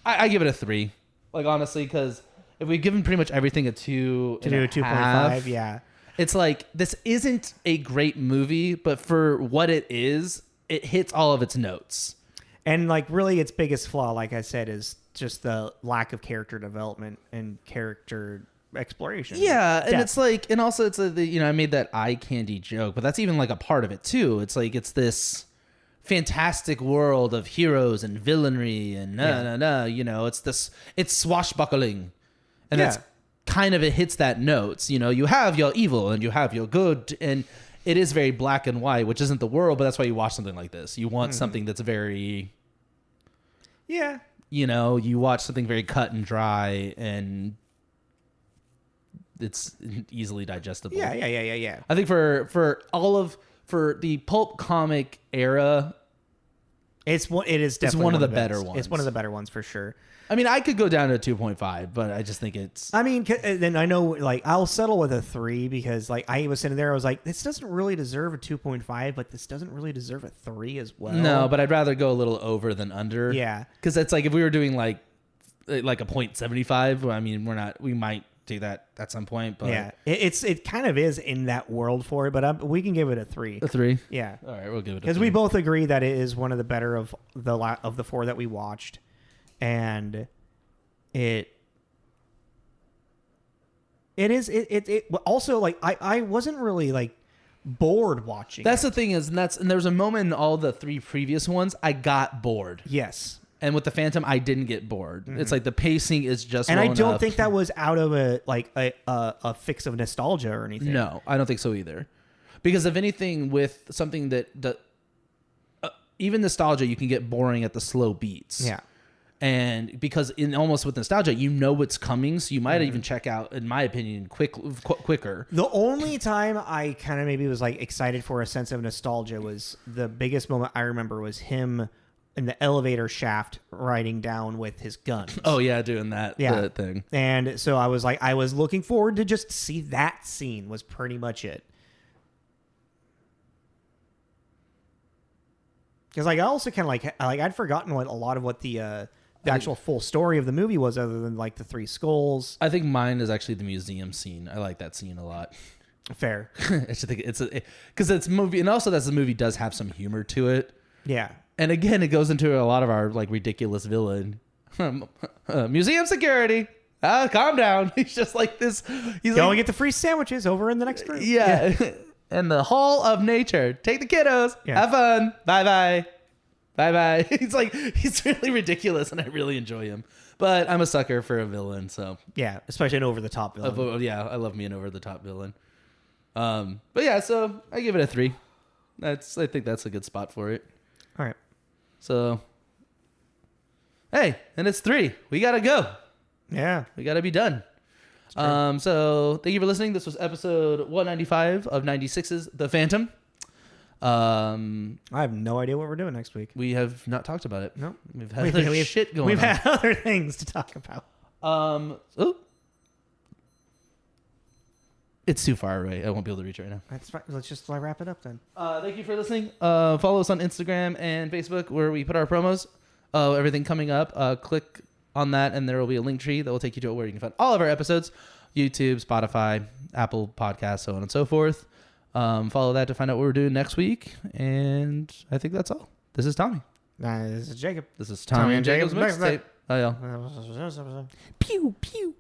I give it a 3. Like honestly, because if we've given pretty much everything a 2 to do a 2.5, yeah. It's like this isn't a great movie, but for what it is, it hits all of its notes. And like really, its biggest flaw, like I said, is just the lack of character development and character exploration. Yeah, and it's like, and also it's I made that eye candy joke, but that's even like a part of it too. It's like it's this fantastic world of heroes and villainy and it's swashbuckling, and that's kind of, it hits that notes. You have your evil and you have your good, and it is very black and white, which isn't the world, but that's why you watch something like this. You want something that's very you watch something very cut and dry, and it's easily digestible. Yeah. I think for the pulp comic era, it is definitely one of the better ones. It's one of the better ones for sure. I mean, I could go down to 2.5, but I just think it's... I mean, then I know, like, I'll settle with a 3 because, like, I was sitting there, I was like, this doesn't really deserve a 2.5, but this doesn't really deserve a 3 as well. No, but I'd rather go a little over than under. Yeah. Because it's like, if we were doing, like a 0.75, I mean, we might do that at some point, but... Yeah, it kind of is in that world for it, but we can give it a 3. A 3? Yeah. All right, we'll give it a 3. Because we both agree that it is one of the better of the 4 that we watched. And it also, like, I wasn't really like bored watching. That's the thing is, and there was a moment in all the 3 previous ones I got bored. Yes. And with the Phantom, I didn't get bored. Mm-hmm. It's like the pacing is just, and I don't up. think that was out of a fix of nostalgia or anything. No, I don't think so either. Because if anything, with something that even nostalgia, you can get boring at the slow beats. Yeah. And because almost with nostalgia, you know what's coming, so you might even check out, in my opinion, quicker. The only time I kind of maybe was like excited for a sense of nostalgia was the biggest moment I remember was him in the elevator shaft riding down with his guns. Oh yeah, doing that thing. And so I was like, I was looking forward to just see that scene was pretty much it. Because like I also kind of like I'd forgotten what a lot of what the actual full story of the movie was, other than like the 3 skulls. I think mine is actually the museum scene. I like that scene a lot. Fair. I just think because it's a movie, and also that the movie does have some humor to it. Yeah. And again, it goes into a lot of our like ridiculous villain. Museum security. Calm down. He's just like this. He's Go and get the free sandwiches over in the next room. Yeah. And the Hall of Nature. Take the kiddos. Yeah. Have fun. Bye-bye. Bye-bye. He's really ridiculous, and I really enjoy him. But I'm a sucker for a villain, so. Yeah, especially an over-the-top villain. Yeah, I love me an over-the-top villain. But yeah, so I give it a 3. I think that's a good spot for it. All right. So, hey, and it's 3. We got to go. Yeah. We got to be done. So thank you for listening. This was episode 195 of 96's The Phantom. I have no idea what we're doing next week. We have not talked about it. No. We've had other shit going on. We've had other things to talk about. It's too far away. I won't be able to reach it right now. That's fine. Let's just wrap it up then. Thank you for listening. Follow us on Instagram and Facebook where we put our promos. Everything coming up. Click on that and there will be a link tree that will take you to where you can find all of our episodes. YouTube, Spotify, Apple Podcasts, so on and so forth. Follow that to find out what we're doing next week. And I think that's all. This is Tommy. This is Jacob. This is Tommy and Jacob's mixtape. Oh, yeah. Pew, pew.